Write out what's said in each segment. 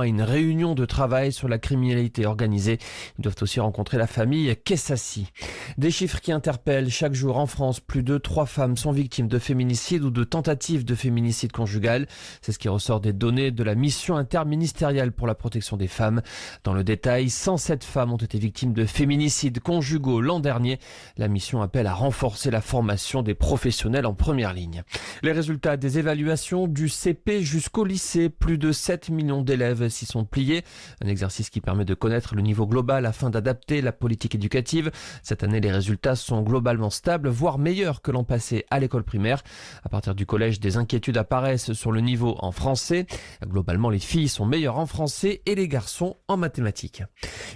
à une réunion de travail sur la criminalité organisée. Ils doivent aussi rencontrer la famille Kessassi. Des chiffres qui interpellent. Chaque jour en France, plus de 3 femmes sont victimes de féminicide ou de tentatives de féminicide conjugal. C'est ce qui ressort des données de la mission interministérielle pour la protection des femmes. Dans le détail, 107 femmes ont été victimes de féminicides conjugaux l'an dernier. La mission appelle à renforcer la formation des professionnels en première ligne. Les résultats des évaluations du CP jusqu'au lycée, plus de 7 millions d'élèves s'y sont pliés. Un exercice qui permet de connaître le niveau global afin d'adapter la politique éducative. Cette année, les résultats sont globalement stables, voire meilleurs que l'an passé à l'école primaire. À partir du collège, des inquiétudes apparaissent sur le niveau en français. Globalement, les filles sont meilleures en français et les garçons en mathématiques.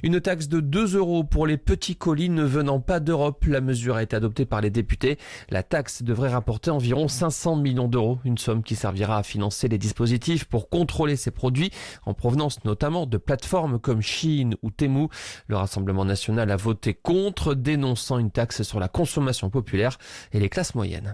Une taxe de 2 € pour les petits colis ne venant pas d'Europe. La mesure a été adoptée par les députés. La taxe devrait rapporter environ 500 millions d'euros, une somme qui servira à financer les dispositifs pour contrôler ces produits en provenance notamment de plateformes comme Shein ou Temu. Le Rassemblement national a voté contre, dénonçant une taxe sur la consommation populaire et les classes moyennes.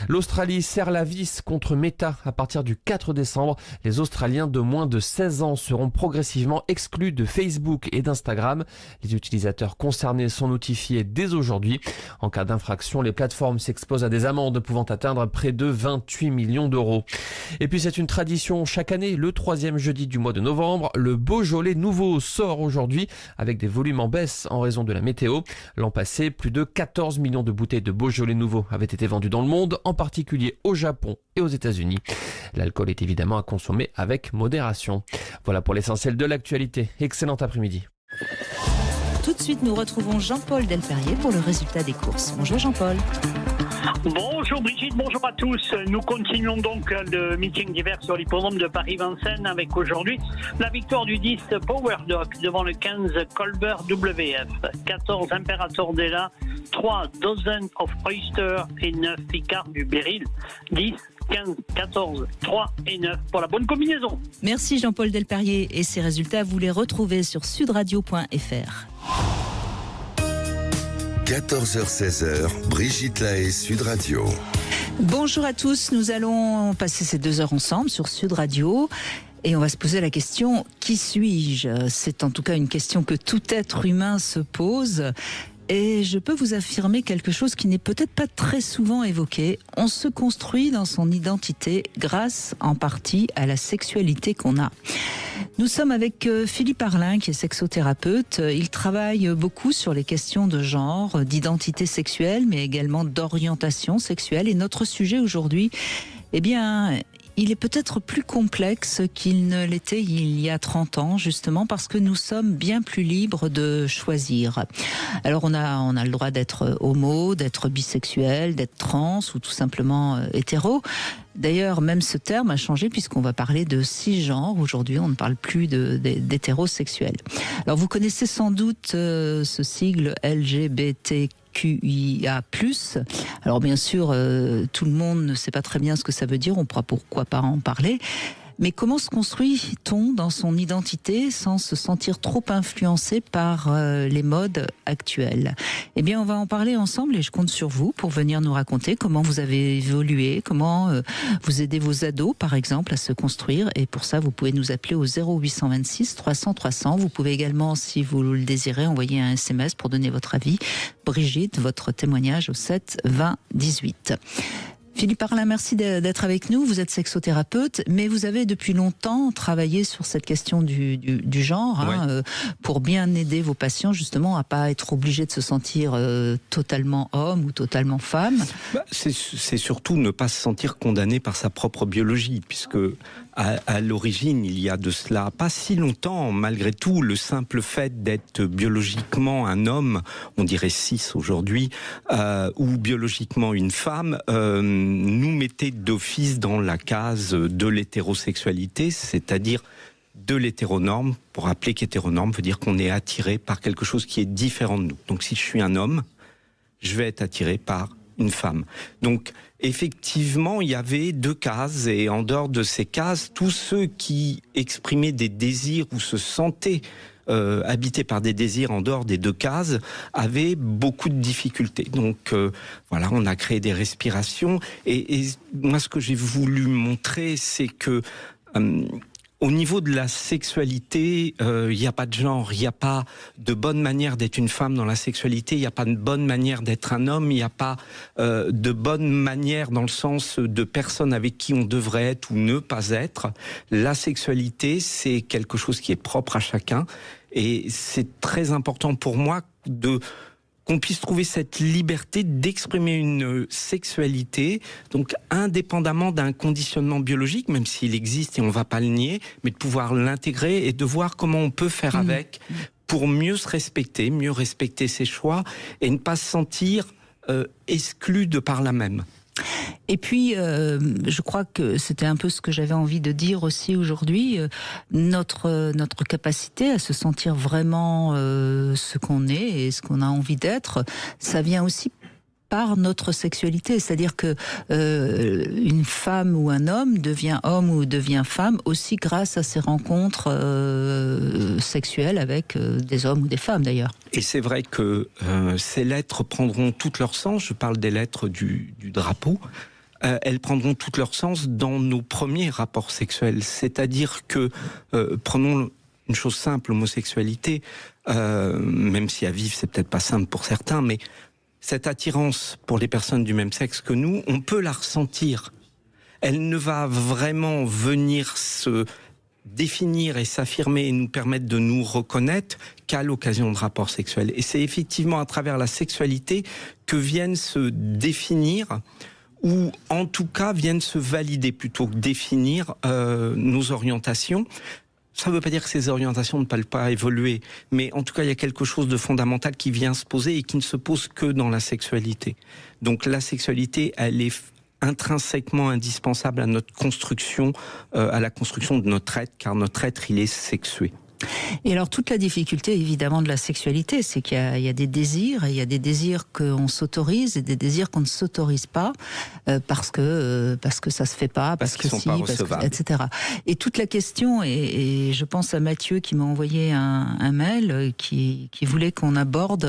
L'Australie serre la vis contre Meta. À partir du 4 décembre, les Australiens de moins de 16 ans seront progressivement exclus de Facebook et d'Instagram. Les utilisateurs concernés sont notifiés dès aujourd'hui. En cas d'infraction, les plateformes s'exposent à des amendes pouvant atteindre près de 28 millions d'euros. Et puis c'est une tradition chaque année, le 3e jeudi du mois de novembre, le Beaujolais nouveau sort aujourd'hui avec des volumes en baisse en raison de la météo. L'an passé, plus de 14 millions de bouteilles de Beaujolais nouveau avaient été vendues dans le monde, en particulier au Japon et aux États-Unis. L'alcool est évidemment à consommer avec modération. Voilà pour l'essentiel de l'actualité. Excellent après-midi. Tout de suite, nous retrouvons Jean-Paul Delperrier pour le résultat des courses. Bonjour Jean-Paul. Bonjour Brigitte, bonjour à tous. Nous continuons donc le meeting d'hiver sur l'hippodrome de Paris-Vincennes avec aujourd'hui la victoire du 10 Power Dog devant le 15 Colbert WF, 14 Imperator Della, 3 Dozen of Oyster et 9 Picard du Beryl, 10 15, 14, 3 et 9 pour la bonne combinaison. Merci Jean-Paul Delperrier et ces résultats, vous les retrouvez sur sudradio.fr. 14h-16h, Brigitte Lahaie, Sud Radio. Bonjour à tous, nous allons passer ces 2 heures ensemble sur Sud Radio. Et on va se poser la question, qui suis-je ? C'est en tout cas une question que tout être humain se pose. Et je peux vous affirmer quelque chose qui n'est peut-être pas très souvent évoqué. On se construit dans son identité grâce en partie à la sexualité qu'on a. Nous sommes avec Philippe Arlin, qui est sexothérapeute. Il travaille beaucoup sur les questions de genre, d'identité sexuelle, mais également d'orientation sexuelle. Et notre sujet aujourd'hui, eh bien, il est peut-être plus complexe qu'il ne l'était il y a 30 ans, justement parce que nous sommes bien plus libres de choisir. Alors on a le droit d'être homo, d'être bisexuel, d'être trans ou tout simplement hétéro. D'ailleurs, même ce terme a changé puisqu'on va parler de cisgenre. Aujourd'hui, on ne parle plus d'hétérosexuel. Alors vous connaissez sans doute ce sigle LGBTQIA+. Alors bien sûr, tout le monde ne sait pas très bien ce que ça veut dire, on pourra pourquoi pas en parler. Mais comment se construit-on dans son identité sans se sentir trop influencé par les modes actuels ? Eh bien, on va en parler ensemble et je compte sur vous pour venir nous raconter comment vous avez évolué, comment vous aidez vos ados, par exemple, à se construire. Et pour ça, vous pouvez nous appeler au 0826 300 300. Vous pouvez également, si vous le désirez, envoyer un SMS pour donner votre avis. Brigitte, votre témoignage au 7 20 18. Philippe Arlin, merci d'être avec nous. Vous êtes sexothérapeute, mais vous avez depuis longtemps travaillé sur cette question du genre, oui. Pour bien aider vos patients justement à pas être obligés de se sentir totalement homme ou totalement femme. C'est surtout ne pas se sentir condamné par sa propre biologie, puisque à l'origine, il y a de cela pas si longtemps, malgré tout, le simple fait d'être biologiquement un homme, on dirait cis aujourd'hui, ou biologiquement une femme, nous mettait d'office dans la case de l'hétérosexualité, c'est-à-dire de l'hétéronorme, pour rappeler qu'hétéronorme veut dire qu'on est attiré par quelque chose qui est différent de nous. Donc si je suis un homme, je vais être attiré par une femme. Donc effectivement, il y avait 2 cases, et en dehors de ces cases, tous ceux qui exprimaient des désirs ou se sentaient habités par des désirs en dehors des 2 cases avaient beaucoup de difficultés. Donc voilà, on a créé des respirations, et moi ce que j'ai voulu montrer, c'est que Au niveau de la sexualité, il n'y a pas de genre, il n'y a pas de bonne manière d'être une femme dans la sexualité, il n'y a pas de bonne manière d'être un homme, il n'y a pas de bonne manière dans le sens de personnes avec qui on devrait être ou ne pas être. La sexualité, c'est quelque chose qui est propre à chacun et c'est très important pour moi qu'on puisse trouver cette liberté d'exprimer une sexualité, donc indépendamment d'un conditionnement biologique, même s'il existe et on ne va pas le nier, mais de pouvoir l'intégrer et de voir comment on peut faire avec pour mieux se respecter, mieux respecter ses choix et ne pas se sentir exclu de par là même. Et puis, je crois que c'était un peu ce que j'avais envie de dire aussi aujourd'hui, notre capacité à se sentir vraiment ce qu'on est et ce qu'on a envie d'être, ça vient aussi par notre sexualité, c'est-à-dire que une femme ou un homme devient homme ou devient femme aussi grâce à ses rencontres sexuelles avec des hommes ou des femmes d'ailleurs. Et c'est vrai que ces lettres prendront tout leur sens, je parle des lettres du drapeau, elles prendront tout leur sens dans nos premiers rapports sexuels, c'est-à-dire que, prenons une chose simple, l'homosexualité, même si à vivre c'est peut-être pas simple pour certains, mais cette attirance pour les personnes du même sexe que nous, on peut la ressentir. Elle ne va vraiment venir se définir et s'affirmer et nous permettre de nous reconnaître qu'à l'occasion de rapports sexuels. Et c'est effectivement à travers la sexualité que viennent se définir, ou en tout cas viennent se valider plutôt que définir nos orientations. Ça ne veut pas dire que ces orientations ne peuvent pas évoluer, mais en tout cas, il y a quelque chose de fondamental qui vient se poser et qui ne se pose que dans la sexualité. Donc la sexualité, elle est intrinsèquement indispensable à notre construction, à la construction de notre être, car notre être, il est sexué. Et alors toute la difficulté évidemment de la sexualité, c'est qu'il y a des désirs, et il y a des désirs qu'on s'autorise et des désirs qu'on ne s'autorise pas parce que ça se fait pas, parce que si, etc. Et toute la question, et je pense à Mathieu qui m'a envoyé un mail qui voulait qu'on aborde,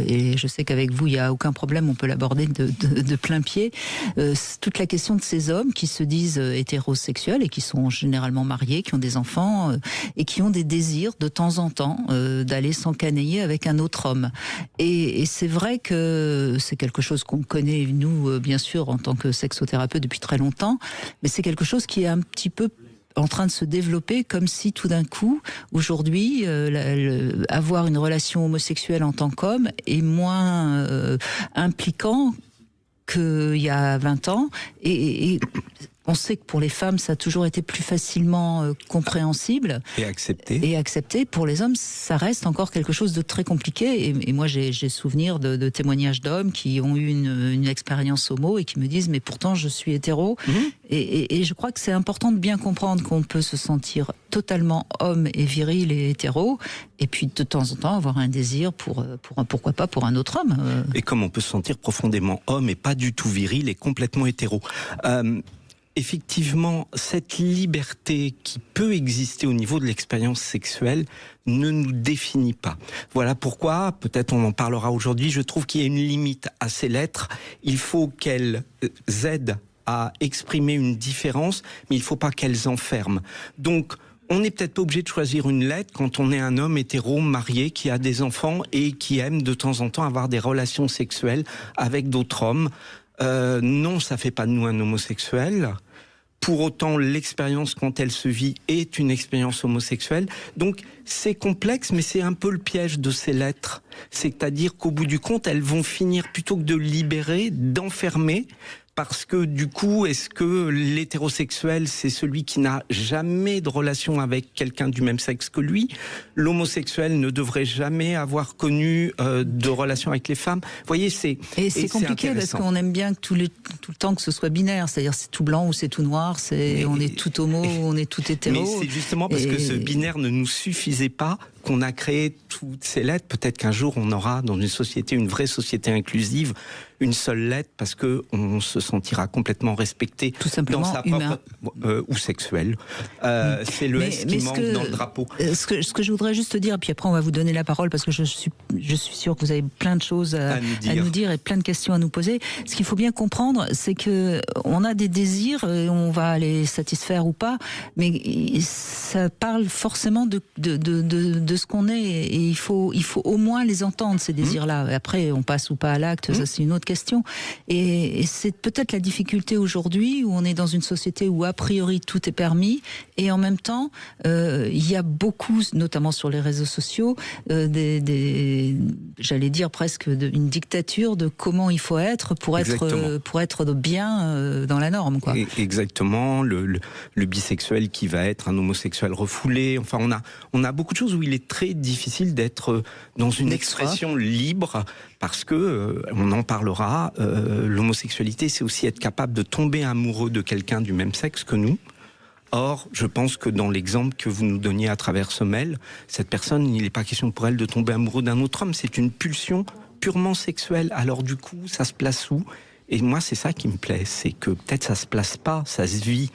et je sais qu'avec vous il n'y a aucun problème, on peut l'aborder de plein pied, toute la question de ces hommes qui se disent hétérosexuels et qui sont généralement mariés, qui ont des enfants et qui ont des désirs de temps en temps d'aller s'encanailler avec un autre homme. Et c'est vrai que c'est quelque chose qu'on connaît, nous, bien sûr, en tant que sexothérapeute depuis très longtemps, mais c'est quelque chose qui est un petit peu en train de se développer, comme si tout d'un coup, aujourd'hui, avoir une relation homosexuelle en tant qu'homme est moins impliquant qu'il y a 20 ans. Et on sait que pour les femmes, ça a toujours été plus facilement compréhensible. Et accepté. Et accepté. Pour les hommes, ça reste encore quelque chose de très compliqué. Et moi, j'ai souvenir de témoignages d'hommes qui ont eu une expérience homo et qui me disent « mais pourtant, je suis hétéro ». Et je crois que c'est important de bien comprendre qu'on peut se sentir totalement homme et viril et hétéro, et puis de temps en temps avoir un désir pourquoi pas pour un autre homme. Et comme on peut se sentir profondément homme et pas du tout viril et complètement hétéro. Effectivement, cette liberté qui peut exister au niveau de l'expérience sexuelle ne nous définit pas. Voilà pourquoi, peut-être on en parlera aujourd'hui, je trouve qu'il y a une limite à ces lettres. Il faut qu'elles aident à exprimer une différence, mais il ne faut pas qu'elles enferment. Donc, on n'est peut-être pas obligé de choisir une lettre quand on est un homme hétéro, marié, qui a des enfants et qui aime de temps en temps avoir des relations sexuelles avec d'autres hommes. Non, ça fait pas de nous un homosexuel. Pour autant, l'expérience, quand elle se vit, est une expérience homosexuelle. Donc, c'est complexe, mais c'est un peu le piège de ces lettres. C'est-à-dire qu'au bout du compte, elles vont finir, plutôt que de libérer, d'enfermer. Parce que du coup, est-ce que l'hétérosexuel, c'est celui qui n'a jamais de relation avec quelqu'un du même sexe que lui? L'homosexuel ne devrait jamais avoir connu de relation avec les femmes. Vous voyez, c'est compliqué parce qu'on aime bien que tout le temps que ce soit binaire, c'est-à-dire c'est tout blanc ou c'est tout noir, on est tout homo ou on est tout hétéro. Mais c'est justement parce que ce binaire ne nous suffisait pas qu'on a créé toutes ces lettres. Peut-être qu'un jour on aura dans une société, une vraie société inclusive, une seule lettre parce qu'on se sentira complètement respecté tout simplement dans sa humain. propre... ou sexuel. C'est le S qui manque dans le drapeau. Ce que je voudrais juste dire, puis après on va vous donner la parole parce que je suis sûre que vous avez plein de choses à nous dire et plein de questions à nous poser. Ce qu'il faut bien comprendre, c'est que on a des désirs, et on va les satisfaire ou pas, mais ça parle forcément de ce qu'on est, et il faut au moins les entendre, ces désirs-là. Après, on passe ou pas à l'acte, ça c'est une autre question. Et c'est peut-être la difficulté aujourd'hui, où on est dans une société où a priori tout est permis, et en même temps, il y a beaucoup, notamment sur les réseaux sociaux, j'allais dire presque une dictature de comment il faut être pour être bien dans la norme, quoi. Exactement, le bisexuel qui va être un homosexuel refoulé. Enfin, on a beaucoup de choses où il est très difficile d'être dans une expression libre, parce que, on en parlera, l'homosexualité, c'est aussi être capable de tomber amoureux de quelqu'un du même sexe que nous. Or, je pense que dans l'exemple que vous nous donniez à travers ce mail, cette personne, il n'est pas question pour elle de tomber amoureux d'un autre homme, c'est une pulsion purement sexuelle. Alors du coup, ça se place où ? Et moi, c'est ça qui me plaît, c'est que peut-être ça se place pas, ça se vit.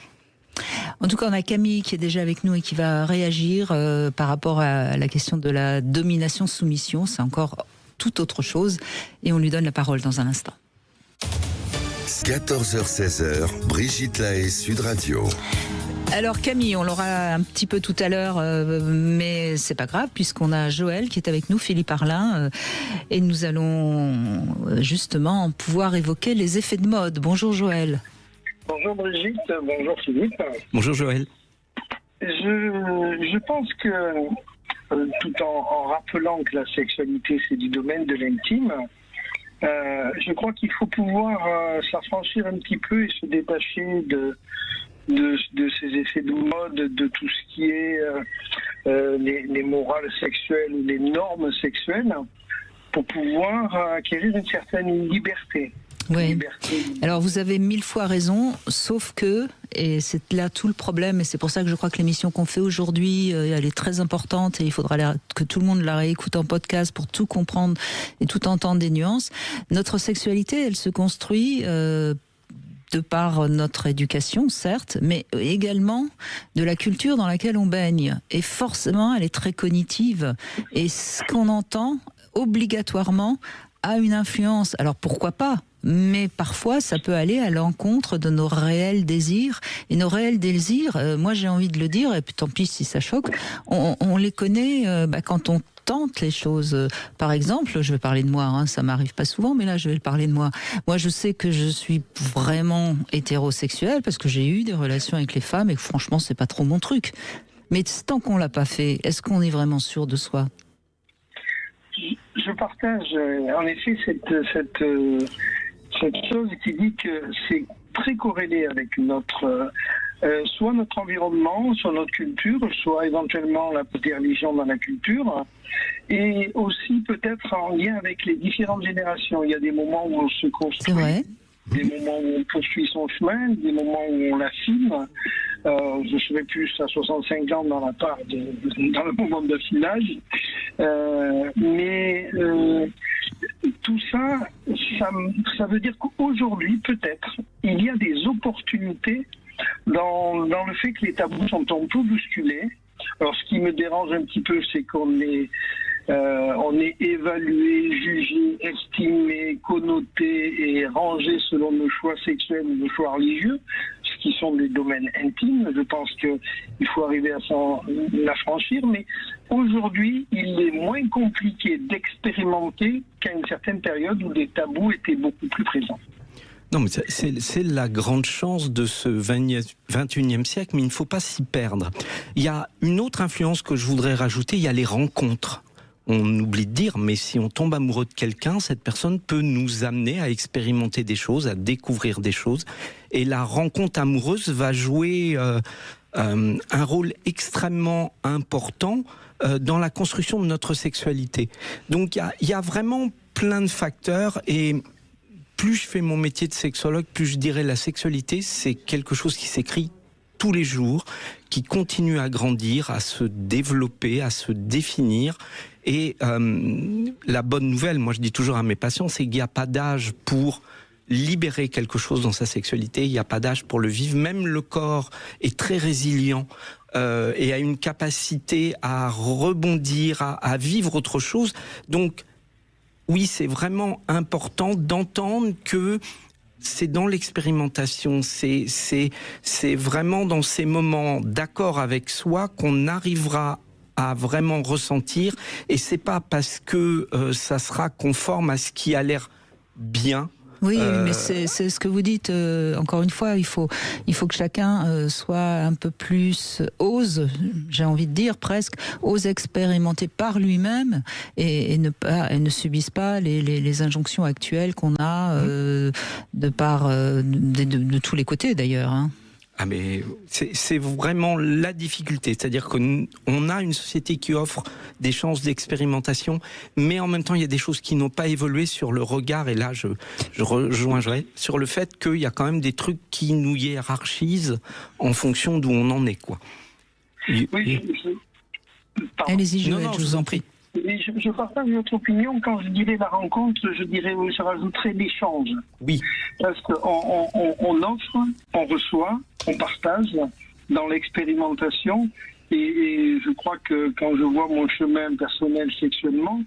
En tout cas, on a Camille qui est déjà avec nous et qui va réagir par rapport à la question de la domination-soumission. C'est encore tout autre chose, et on lui donne la parole dans un instant. 14h-16h, Brigitte Lahaie, Sud Radio. Alors Camille, on l'aura un petit peu tout à l'heure, mais c'est pas grave puisqu'on a Joël qui est avec nous, Philippe Arlin, et nous allons justement pouvoir évoquer les effets de mode. Bonjour Joël. Bonjour Brigitte, bonjour Philippe. Bonjour Joël. Je pense que, tout en rappelant que la sexualité c'est du domaine de l'intime, je crois qu'il faut pouvoir s'affranchir un petit peu et se détacher de ces effets de mode, de tout ce qui est les morales sexuelles ou les normes sexuelles, pour pouvoir acquérir une certaine liberté. Oui. Alors vous avez 1000 fois raison, sauf que, et c'est là tout le problème, et c'est pour ça que je crois que l'émission qu'on fait aujourd'hui, elle est très importante, et il faudra que tout le monde la réécoute en podcast pour tout comprendre et tout entendre des nuances. Notre sexualité, elle se construit de par notre éducation, certes, mais également de la culture dans laquelle on baigne. Et forcément, elle est très cognitive. Et ce qu'on entend, obligatoirement, a une influence. Alors pourquoi pas ? Mais parfois, ça peut aller à l'encontre de nos réels désirs. Et nos réels désirs, moi j'ai envie de le dire, et puis tant pis si ça choque, on les connaît quand on tente les choses. Par exemple, je vais parler de moi, ça m'arrive pas souvent, mais là je vais parler de moi. Moi je sais que je suis vraiment hétérosexuelle parce que j'ai eu des relations avec les femmes et que franchement c'est pas trop mon truc. Mais tant qu'on l'a pas fait, est-ce qu'on est vraiment sûr de soi ? Je partage en effet cette chose qui dit que c'est très corrélé avec soit notre environnement, soit notre culture, soit éventuellement la petite religion dans la culture, et aussi peut-être en lien avec les différentes générations. Il y a des moments où on se construit, des moments où on poursuit son chemin, des moments où on l'affine. Je serai plus à 65 ans dans le moment d'affinage. Mais tout ça veut dire qu'aujourd'hui, peut-être, il y a des opportunités dans le fait que les tabous sont un peu bousculés. Alors, ce qui me dérange un petit peu, c'est qu'on est évalué, jugé, estimé, connoté et rangé selon nos choix sexuels ou nos choix religieux, ce qui sont des domaines intimes. Je pense qu'il faut arriver à s'en affranchir, mais aujourd'hui, il est moins compliqué d'expérimenter qu'à une certaine période où des tabous étaient beaucoup plus présents. Non, mais c'est la grande chance de ce 21e siècle, mais il ne faut pas s'y perdre. Il y a une autre influence que je voudrais rajouter, il y a les rencontres. On oublie de dire, mais si on tombe amoureux de quelqu'un, cette personne peut nous amener à expérimenter des choses, à découvrir des choses. Et la rencontre amoureuse va jouer un rôle extrêmement important dans la construction de notre sexualité. Donc il y a vraiment plein de facteurs, et plus je fais mon métier de sexologue, plus je dirais la sexualité, c'est quelque chose qui s'écrit tous les jours, qui continue à grandir, à se développer, à se définir. Et la bonne nouvelle, moi je dis toujours à mes patients, c'est qu'il n'y a pas d'âge pour libérer quelque chose dans sa sexualité, il n'y a pas d'âge pour le vivre. Même le corps est très résilient et a une capacité à rebondir, à vivre autre chose. Donc oui, c'est vraiment important d'entendre que c'est dans l'expérimentation, c'est vraiment dans ces moments d'accord avec soi qu'on arrivera à vraiment ressentir, et c'est pas parce que ça sera conforme à ce qui a l'air bien. Oui, mais c'est ce que vous dites. Encore une fois, il faut que chacun soit un peu plus j'ai envie de dire presque, ose expérimenter par lui-même et ne subisse pas les injonctions actuelles qu'on a de part de tous les côtés d'ailleurs. Hein. Ah mais c'est vraiment la difficulté, c'est-à-dire qu'on a une société qui offre des chances d'expérimentation, mais en même temps il y a des choses qui n'ont pas évolué sur le regard, et là je rejoindrai sur le fait qu'il y a quand même des trucs qui nous hiérarchisent en fonction d'où on en est, quoi. Oui, allez-y, je vous en prie. Je partage votre opinion. Quand je dirais la rencontre, je rajouterais l'échange. Oui. Parce qu'on offre, on reçoit, on partage dans l'expérimentation. Et je crois que quand je vois mon chemin personnel sexuellement,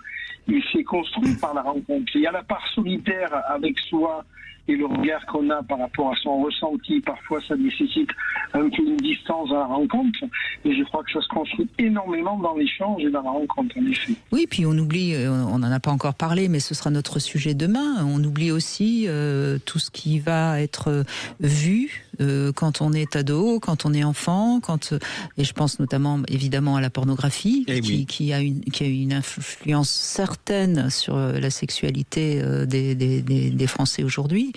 il s'est construit par la rencontre. Il y a la part solitaire avec soi et le regard qu'on a par rapport à son ressenti. Parfois, ça nécessite un peu une distance à la rencontre. Et je crois que ça se construit énormément dans l'échange et dans la rencontre, en effet. Oui, puis on oublie, on n'en a pas encore parlé, mais ce sera notre sujet demain. On oublie aussi tout ce qui va être vu quand on est ado, quand on est enfant, et je pense notamment, évidemment, à la pornographie, qui a une influence certaine sur la sexualité des Français aujourd'hui.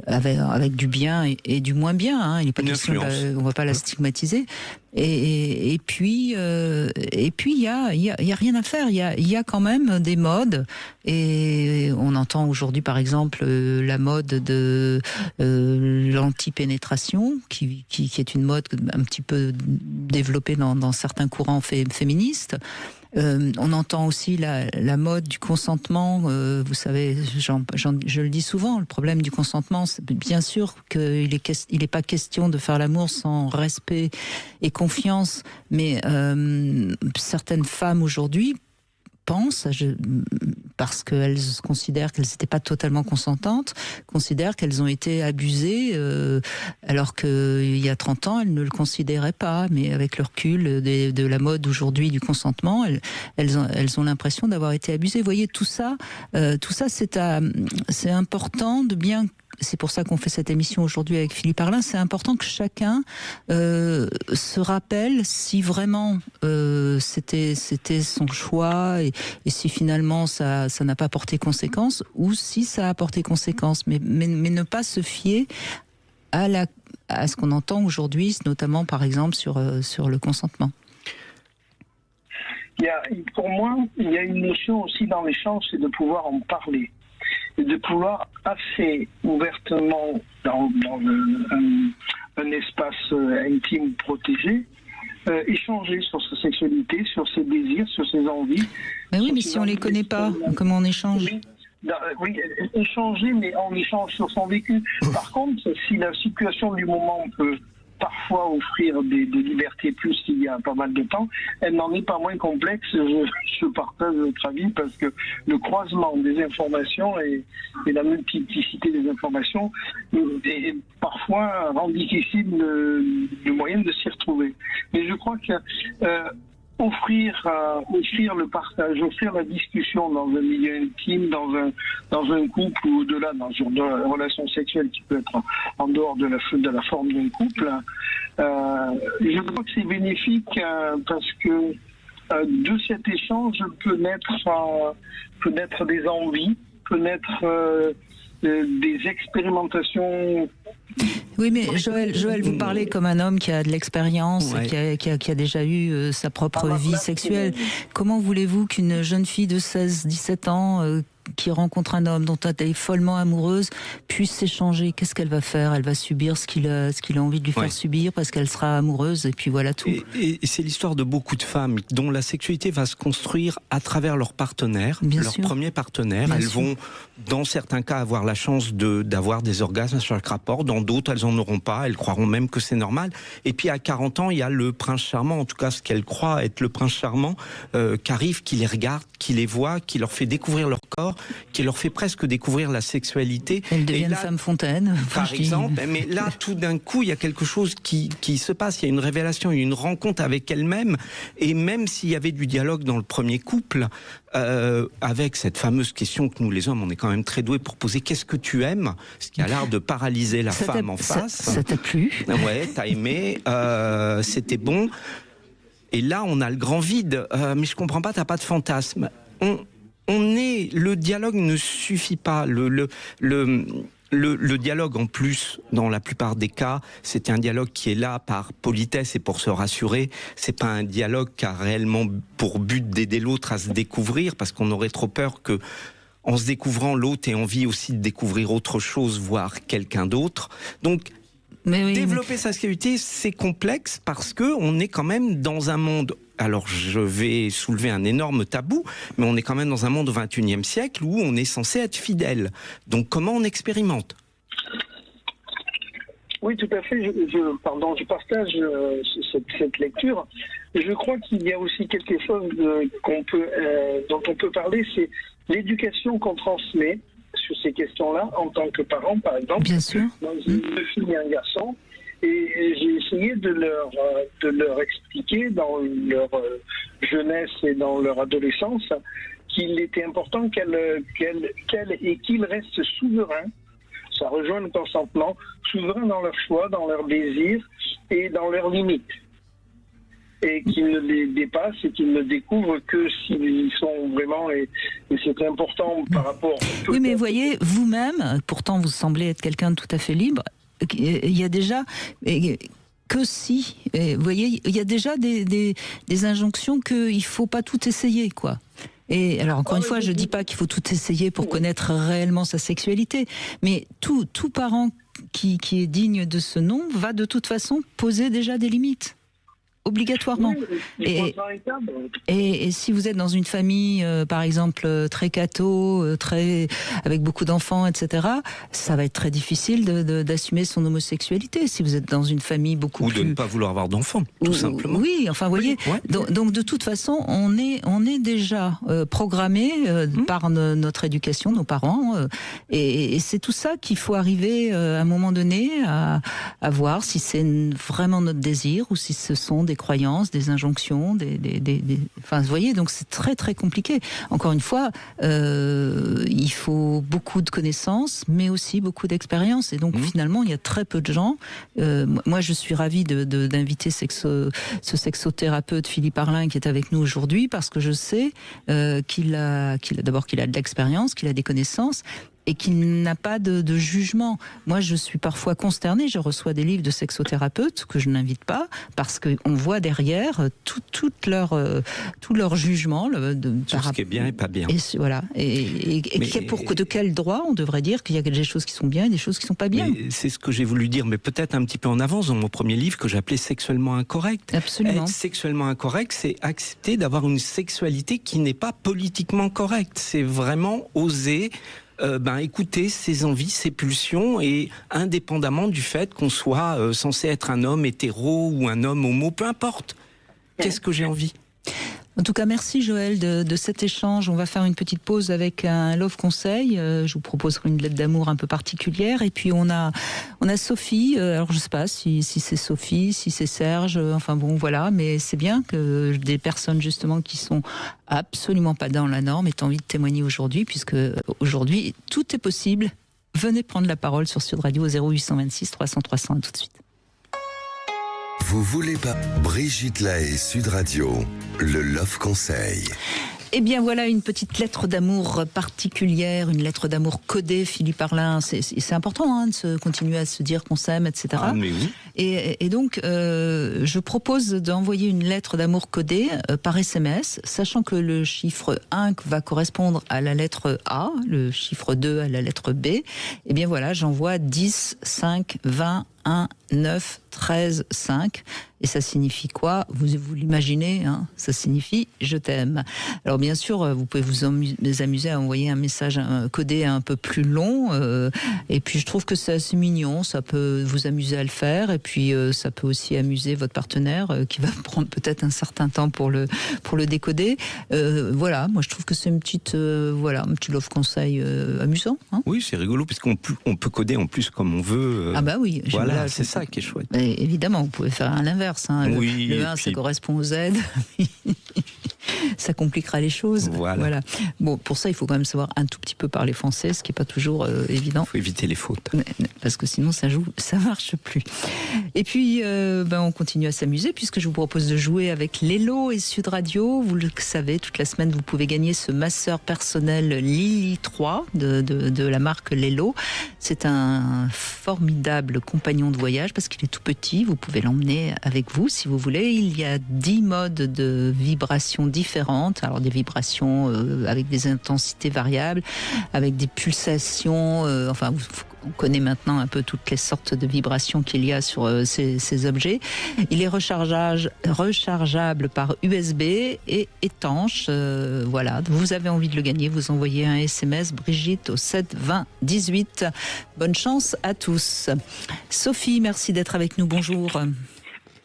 Avec du bien et du moins bien, hein. Il n'est pas question, on ne va pas la stigmatiser. Et puis il y a rien à faire. Il y a quand même des modes, et on entend aujourd'hui par exemple la mode de l'anti-pénétration, qui est une mode un petit peu développée dans certains courants féministes. On entend aussi la mode du consentement. Vous savez, je le dis souvent, le problème du consentement, c'est bien sûr qu'il n'est pas question de faire l'amour sans respect et confiance, mais certaines femmes aujourd'hui pensent, parce qu'elles considèrent qu'elles n'étaient pas totalement consentantes, considèrent qu'elles ont été abusées, alors qu'il y a 30 ans, elles ne le considéraient pas. Mais avec le recul de la mode aujourd'hui du consentement, elles ont l'impression d'avoir été abusées. Vous voyez, tout ça c'est important de bien... C'est pour ça qu'on fait cette émission aujourd'hui avec Philippe Arlin. C'est important que chacun se rappelle si vraiment c'était son choix et si finalement ça n'a pas porté conséquence, ou si ça a porté conséquence. Mais ne pas se fier à ce qu'on entend aujourd'hui, notamment par exemple sur le consentement. Pour moi, il y a une notion aussi dans l'échange, c'est de pouvoir en parler. Et de pouvoir assez ouvertement dans un espace intime protégé, échanger sur sa sexualité, sur ses désirs, sur ses envies. Mais si on ne les connaît pas, comment on échange ? Oui, échanger, mais on échange sur son vécu. Par contre, si la situation du moment peut parfois offrir des libertés plus qu'il y a pas mal de temps, elle n'en est pas moins complexe. Je partage votre avis, parce que le croisement des informations et la multiplicité des informations parfois rend difficile le moyen de s'y retrouver. Mais je crois que offrir le partage, offrir la discussion dans un milieu intime, dans un couple ou au-delà, dans une relation sexuelle qui peut être en dehors de la forme d'un couple, je crois que c'est bénéfique parce que de cet échange peut naître des envies, peut naître des expérimentations. Oui, mais Joël, vous parlez comme un homme qui a de l'expérience, qui a déjà eu sa propre vie sexuelle. Comment voulez-vous qu'une jeune fille de 16-17 ans qui rencontre un homme dont elle est follement amoureuse puisse s'échanger. Qu'est-ce qu'elle va faire? Elle va subir ce qu'il a envie de lui faire subir parce qu'elle sera amoureuse et puis voilà tout. Et c'est l'histoire de beaucoup de femmes dont la sexualité va se construire à travers leur partenaire, leur premier partenaire. Elles vont, dans certains cas, avoir la chance d'avoir des orgasmes à chaque rapport. Dans d'autres, elles n'en auront pas. Elles croiront même que c'est normal. Et puis à 40 ans, il y a le prince charmant, en tout cas ce qu'elles croient être le prince charmant, qui arrive, qui les regarde, qui les voit, qui leur fait découvrir leur corps, qui leur fait presque découvrir la sexualité. Elles deviennent femme fontaine. Par exemple. Mais là, tout d'un coup, il y a quelque chose qui se passe. Il y a une révélation, une rencontre avec elle-même. Et même s'il y avait du dialogue dans le premier couple, avec cette fameuse question que nous, les hommes, on est quand même très doués pour poser « qu'est-ce que tu aimes ?» Ce qui a l'air de paralyser la femme en face. Ça t'a plu? Ouais, t'as aimé, c'était bon. Et là, on a le grand vide. Mais je comprends pas, t'as pas de fantasme. Le dialogue ne suffit pas. Le dialogue, en plus, dans la plupart des cas, c'est un dialogue qui est là par politesse et pour se rassurer. C'est pas un dialogue qui a réellement pour but d'aider l'autre à se découvrir, parce qu'on aurait trop peur que, en se découvrant, l'autre ait envie aussi de découvrir autre chose, voire quelqu'un d'autre. Donc, développer sa sexualité, c'est complexe parce que on est quand même dans un monde. Alors, je vais soulever un énorme tabou, mais on est quand même dans un monde au XXIe siècle où on est censé être fidèle. Donc, comment on expérimente? Oui, tout à fait. Je partage cette lecture. Je crois qu'il y a aussi quelque chose dont on peut parler, c'est l'éducation qu'on transmet sur ces questions-là, en tant que parent, par exemple. Bien sûr. Dans une fille et un garçon. Et j'ai essayé de leur expliquer dans leur jeunesse et dans leur adolescence qu'il était important qu'elles et qu'ils restent souverains. Ça rejoint le consentement, souverains dans leurs choix, dans leurs désirs et dans leurs limites. Et qu'ils ne les dépassent et qu'ils ne découvrent que s'ils sont vraiment, et c'est important par rapport... Oui, mais voyez, vous-même, pourtant vous semblez être quelqu'un de tout à fait libre, il y a déjà... que si, vous voyez, il y a déjà des injonctions qu'il ne faut pas tout essayer, quoi. Et alors, encore une fois, je ne dis pas qu'il faut tout essayer pour connaître réellement sa sexualité, mais tout parent qui est digne de ce nom va de toute façon poser déjà des limites. Obligatoirement. Et si vous êtes dans une famille, par exemple, très catho, avec beaucoup d'enfants, etc., ça va être très difficile d'assumer son homosexualité. Si vous êtes dans une famille beaucoup plus... Ou de ne pas vouloir avoir d'enfants, tout simplement. Oui, enfin, vous voyez, donc de toute façon, on est déjà programmé par notre éducation, nos parents, et c'est tout ça qu'il faut arriver à un moment donné à voir si c'est vraiment notre désir ou si ce sont des croyances, des injonctions, enfin, vous voyez, donc c'est très très compliqué. Encore une fois, il faut beaucoup de connaissances, mais aussi beaucoup d'expérience. Et donc finalement, il y a très peu de gens. Moi, je suis ravie d'inviter ce sexothérapeute Philippe Arlin qui est avec nous aujourd'hui, parce que je sais qu'il a de l'expérience, qu'il a des connaissances, et qu'il n'a pas de jugement. Moi, je suis parfois consternée. Je reçois des livres de sexothérapeutes que je n'invite pas parce qu'on voit derrière tout leur jugement. Sur ce qui est bien et pas bien. Et voilà. De quel droit on devrait dire qu'il y a des choses qui sont bien et des choses qui ne sont pas bien. C'est ce que j'ai voulu dire, mais peut-être un petit peu en avance dans mon premier livre que j'appelais Sexuellement incorrect. Absolument. Être sexuellement incorrect, c'est accepter d'avoir une sexualité qui n'est pas politiquement correcte. C'est vraiment oser... écouter ses envies, ses pulsions, et indépendamment du fait qu'on soit censé être un homme hétéro ou un homme homo, peu importe. Qu'est-ce que j'ai envie ? En tout cas, merci Joël de cet échange. On va faire une petite pause avec un Love Conseil. Je vous proposerai une lettre d'amour un peu particulière. Et puis on a Sophie. Alors je sais pas si c'est Sophie, si c'est Serge. Enfin bon, voilà. Mais c'est bien que des personnes justement qui sont absolument pas dans la norme aient envie de témoigner aujourd'hui, puisque aujourd'hui tout est possible. Venez prendre la parole sur Sud Radio au 0826 300 300. À tout de suite. Vous voulez pas Brigitte Lahaie, Sud Radio, le Love Conseil. Eh bien voilà une petite lettre d'amour particulière, une lettre d'amour codée, Philippe Arlin. C'est important de se continuer à se dire qu'on s'aime, etc. Ah, mais oui. Et donc, je propose d'envoyer une lettre d'amour codée par SMS, sachant que le chiffre 1 va correspondre à la lettre A, le chiffre 2 à la lettre B. Eh bien voilà, j'envoie 10, 5, 20, 1, 9, 13, 5. Et ça signifie quoi ? Vous l'imaginez, ça signifie « je t'aime ». Alors bien sûr, vous pouvez vous amuser à envoyer un message codé un peu plus long. Et puis je trouve que c'est assez mignon, ça peut vous amuser à le faire. Et puis ça peut aussi amuser votre partenaire qui va prendre peut-être un certain temps pour le décoder. Voilà, moi je trouve que c'est un petit love conseil amusant. Oui, c'est rigolo, parce qu'on peut coder en plus comme on veut. Ah bah oui. Voilà, c'est ça qui est chouette. Mais évidemment, vous pouvez faire à l'inverse. Oui, le 1, ça correspond au Z. Ça compliquera les choses. Voilà. Bon, pour ça, il faut quand même savoir un tout petit peu parler français, ce qui n'est pas toujours évident. Il faut éviter les fautes. Parce que sinon, ça marche plus. Et puis, on continue à s'amuser, puisque je vous propose de jouer avec Lelo et Sud Radio. Vous le savez, toute la semaine, vous pouvez gagner ce masseur personnel Lily 3 de la marque Lelo. C'est un formidable compagnon de voyage, parce qu'il est tout petit. Vous pouvez l'emmener avec vous, si vous voulez. Il y a 10 modes de vibration différentes, alors des vibrations avec des intensités variables, avec des pulsations, on connaît maintenant un peu toutes les sortes de vibrations qu'il y a sur ces objets. Il est rechargeable par USB et étanche. Voilà, vous avez envie de le gagner, vous envoyez un SMS Brigitte au 7 20 18. Bonne chance à tous. Sophie, merci d'être avec nous, bonjour.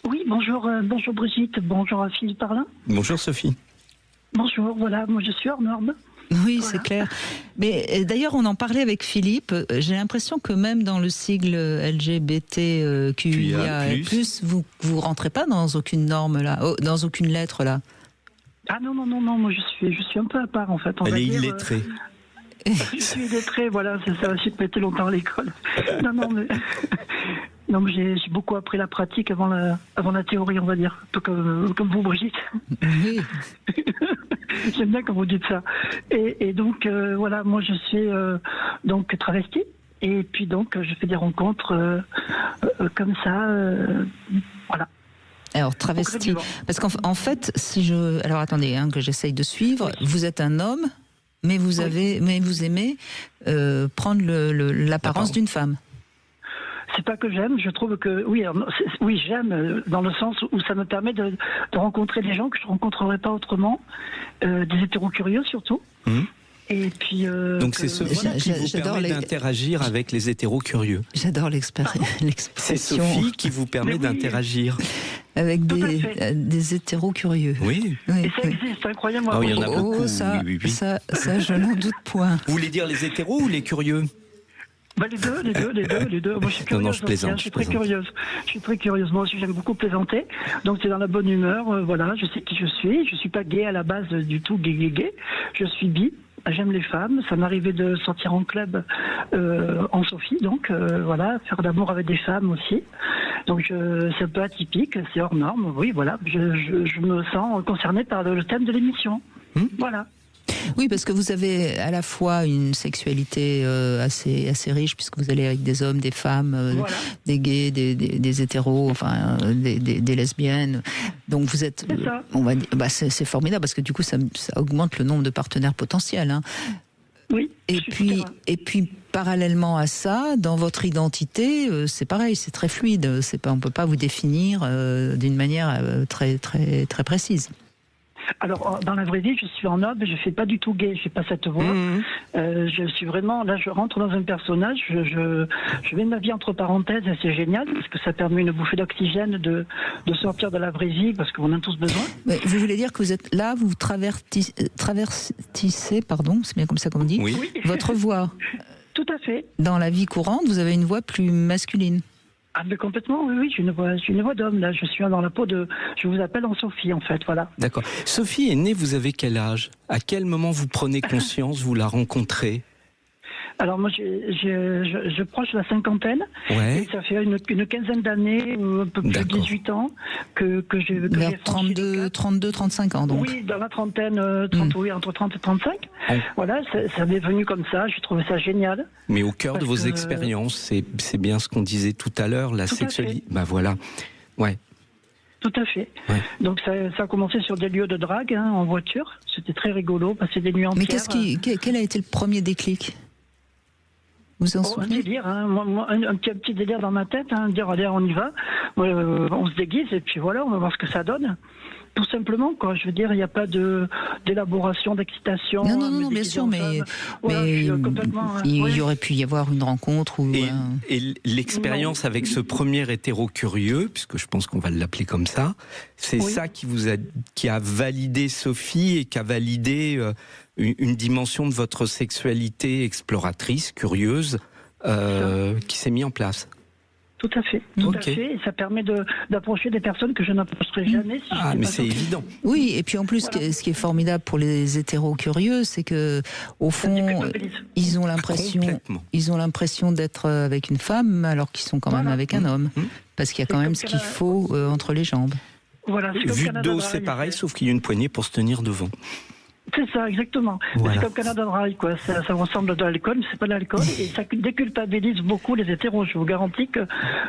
Oui, bonjour Brigitte, bonjour Philippe Arlin. Bonjour Sophie. Bonjour, voilà, moi je suis hors norme. Oui, voilà. C'est clair. Mais d'ailleurs, on en parlait avec Philippe. J'ai l'impression que même dans le sigle LGBTQIA+, vous rentrez pas dans aucune norme là, dans aucune lettre là. Ah non, moi je suis un peu à part en fait. Elle est illettrée. Je suis illettrée, voilà, c'est ça. J'ai pas été longtemps à l'école. Non, mais j'ai beaucoup appris la pratique avant la théorie, on va dire, un peu comme vous, Brigitte. Oui. J'aime bien quand vous dites ça. Et donc, voilà, moi je suis donc travestie. Et puis donc, je fais des rencontres comme ça. Voilà. Alors, travesti. Parce qu'en fait, alors attendez, que j'essaye de suivre. Oui. Vous êtes un homme, mais vous aimez prendre l'apparence d'une femme. C'est pas que j'aime, je trouve que oui, j'aime dans le sens où ça me permet de rencontrer des gens que je rencontrerais pas autrement, des hétéros curieux surtout. Mmh. Et puis donc c'est Sophie qui vous permet d'interagir avec les hétéros curieux. J'adore l'expression. C'est Sophie qui vous permet d'interagir avec des hétéros curieux. Oui. Et ça existe, incroyable. Il y en a beaucoup. Ça, je n'en doute point. Vous voulez dire les hétéros ou les curieux? Les deux. Moi, je suis curieuse. Non, je plaisante. Je suis très curieuse. Moi aussi, j'aime beaucoup plaisanter. Donc, c'est dans la bonne humeur. Voilà, je sais qui je suis. Je suis pas gay à la base du tout, gay. Je suis bi. J'aime les femmes. Ça m'arrivait de sortir en club en Sophie. Donc, voilà, faire d'amour avec des femmes aussi. Donc, c'est un peu atypique. C'est hors norme. Oui, voilà. Je me sens concernée par le thème de l'émission. Voilà. Oui, parce que vous avez à la fois une sexualité assez riche, puisque vous allez avec des hommes, des femmes, voilà. Des gays, des hétéros, enfin des lesbiennes. Donc vous êtes, on va dire, c'est formidable parce que du coup ça augmente le nombre de partenaires potentiels. Oui. Et puis parallèlement à ça, dans votre identité, c'est pareil, c'est très fluide. On peut pas vous définir d'une manière très très très précise. Alors, dans la vraie vie, je suis en homme, je fais pas du tout gay, je fais pas cette voix. Je suis vraiment, là, je rentre dans un personnage, je mets ma vie entre parenthèses, et c'est génial, parce que ça permet une bouffée d'oxygène de sortir de la vraie vie, parce qu'on en a tous besoin. Mais vous voulez dire que vous êtes là, vous traversissez, pardon, c'est bien comme ça qu'on dit, oui. Votre voix. Tout à fait. Dans la vie courante, vous avez une voix plus masculine. Ah, mais complètement, oui, j'ai une voix d'homme, là. Je suis dans la peau je vous appelle en Sophie, en fait, voilà. D'accord. Sophie est née, vous avez quel âge? À quel moment vous prenez conscience, vous la rencontrez? Alors moi, je proche de la cinquantaine. Ouais. Et ça fait une quinzaine d'années, un peu plus de 18 ans, que j'ai... Vers 32, 35 ans, donc. Oui, dans la trentaine, oui, entre 30 et 35. Oh. Voilà, ça m'est venu comme ça, j'ai trouvé ça génial. Mais au cœur de vos Parce que- expériences, c'est bien ce qu'on disait tout à l'heure, la Tout à sexualité. Bah voilà. Ouais. Tout à fait. Ouais. Donc ça a commencé sur des lieux de drague, en voiture. C'était très rigolo, passer des nuits entières. Mais quel a été le premier déclic? Vous en Un souvenez? délire, un petit délire dans ma tête, dire allez on y va, on se déguise et puis voilà, on va voir ce que ça donne. Tout simplement, quoi. Je veux dire, il n'y a pas d'élaboration, d'excitation. Non, bien sûr, mais il y aurait pu y avoir une rencontre ou Et l'expérience avec ce premier hétéro curieux, puisque je pense qu'on va l'appeler comme ça, c'est ça qui a validé Sophie et qui a validé une dimension de votre sexualité exploratrice, curieuse, qui s'est mise en place. Tout à fait, tout à fait. Et ça permet d'approcher des personnes que je n'approcherai jamais. Si mais c'est évident. Oui, et puis en plus, voilà. Ce qui est formidable pour les hétéros curieux, c'est que au fond, ils ont l'impression d'être avec une femme, alors qu'ils sont quand même avec un homme, parce qu'il y a quand même ce qu'il faut entre les jambes. Voilà, vu de dos, c'est pareil, sauf qu'il y a une poignée pour se tenir devant. C'est ça, exactement. Voilà. C'est comme Canada Dry, quoi. Ça ressemble à de l'alcool, mais c'est pas de l'alcool. Et ça déculpabilise beaucoup les hétéros. Je vous garantis que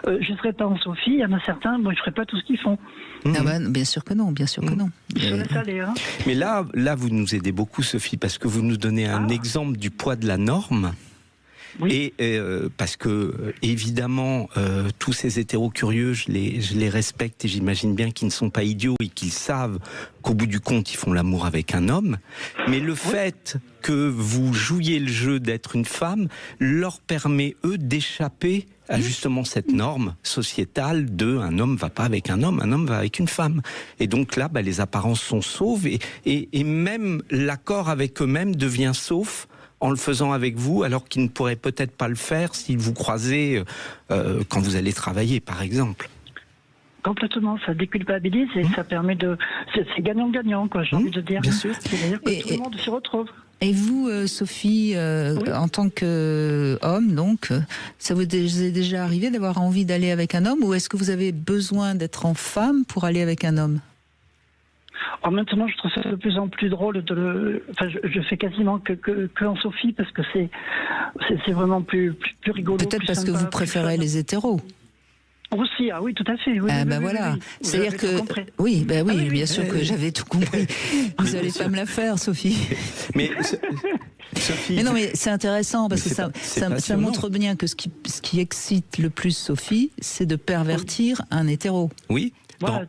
je ne serai pas en Sophie. Il y en a certains, je ne ferai pas tout ce qu'ils font. Ah bah, bien sûr que non, bien sûr que non. Je laisse aller, hein. Mais là, vous nous aidez beaucoup, Sophie, parce que vous nous donnez un exemple du poids de la norme. Oui. Et parce que évidemment tous ces hétéros curieux, je les respecte et j'imagine bien qu'ils ne sont pas idiots et qu'ils savent qu'au bout du compte ils font l'amour avec un homme. Mais le fait que vous jouiez le jeu d'être une femme leur permet eux d'échapper à justement cette norme sociétale de un homme va pas avec un homme va avec une femme. Et donc là, les apparences sont sauves et même l'accord avec eux-mêmes devient sauf en le faisant avec vous, alors qu'ils ne pourraient peut-être pas le faire s'ils vous croisez quand vous allez travailler, par exemple. Complètement, ça déculpabilise et ça permet de... C'est gagnant-gagnant, quoi, j'ai envie de dire. Bien sûr. C'est-à-dire que tout le monde s'y retrouve. Et vous, Sophie, en tant qu'homme, donc, ça vous est déjà arrivé d'avoir envie d'aller avec un homme, ou est-ce que vous avez besoin d'être en femme pour aller avec un homme ? Alors maintenant, je trouve ça de plus en plus drôle. Je fais quasiment que en Sophie parce que c'est vraiment plus rigolo. Peut-être parce que vous préférez les hétéros. Aussi, oui, tout à fait. Oui, voilà. C'est-à-dire que bien sûr que j'avais tout compris. Vous n'allez pas me la faire, Sophie. Mais Sophie. Mais non, mais c'est intéressant parce que ça montre bien que ce qui excite le plus Sophie, c'est de pervertir un hétéro. Oui. Voilà,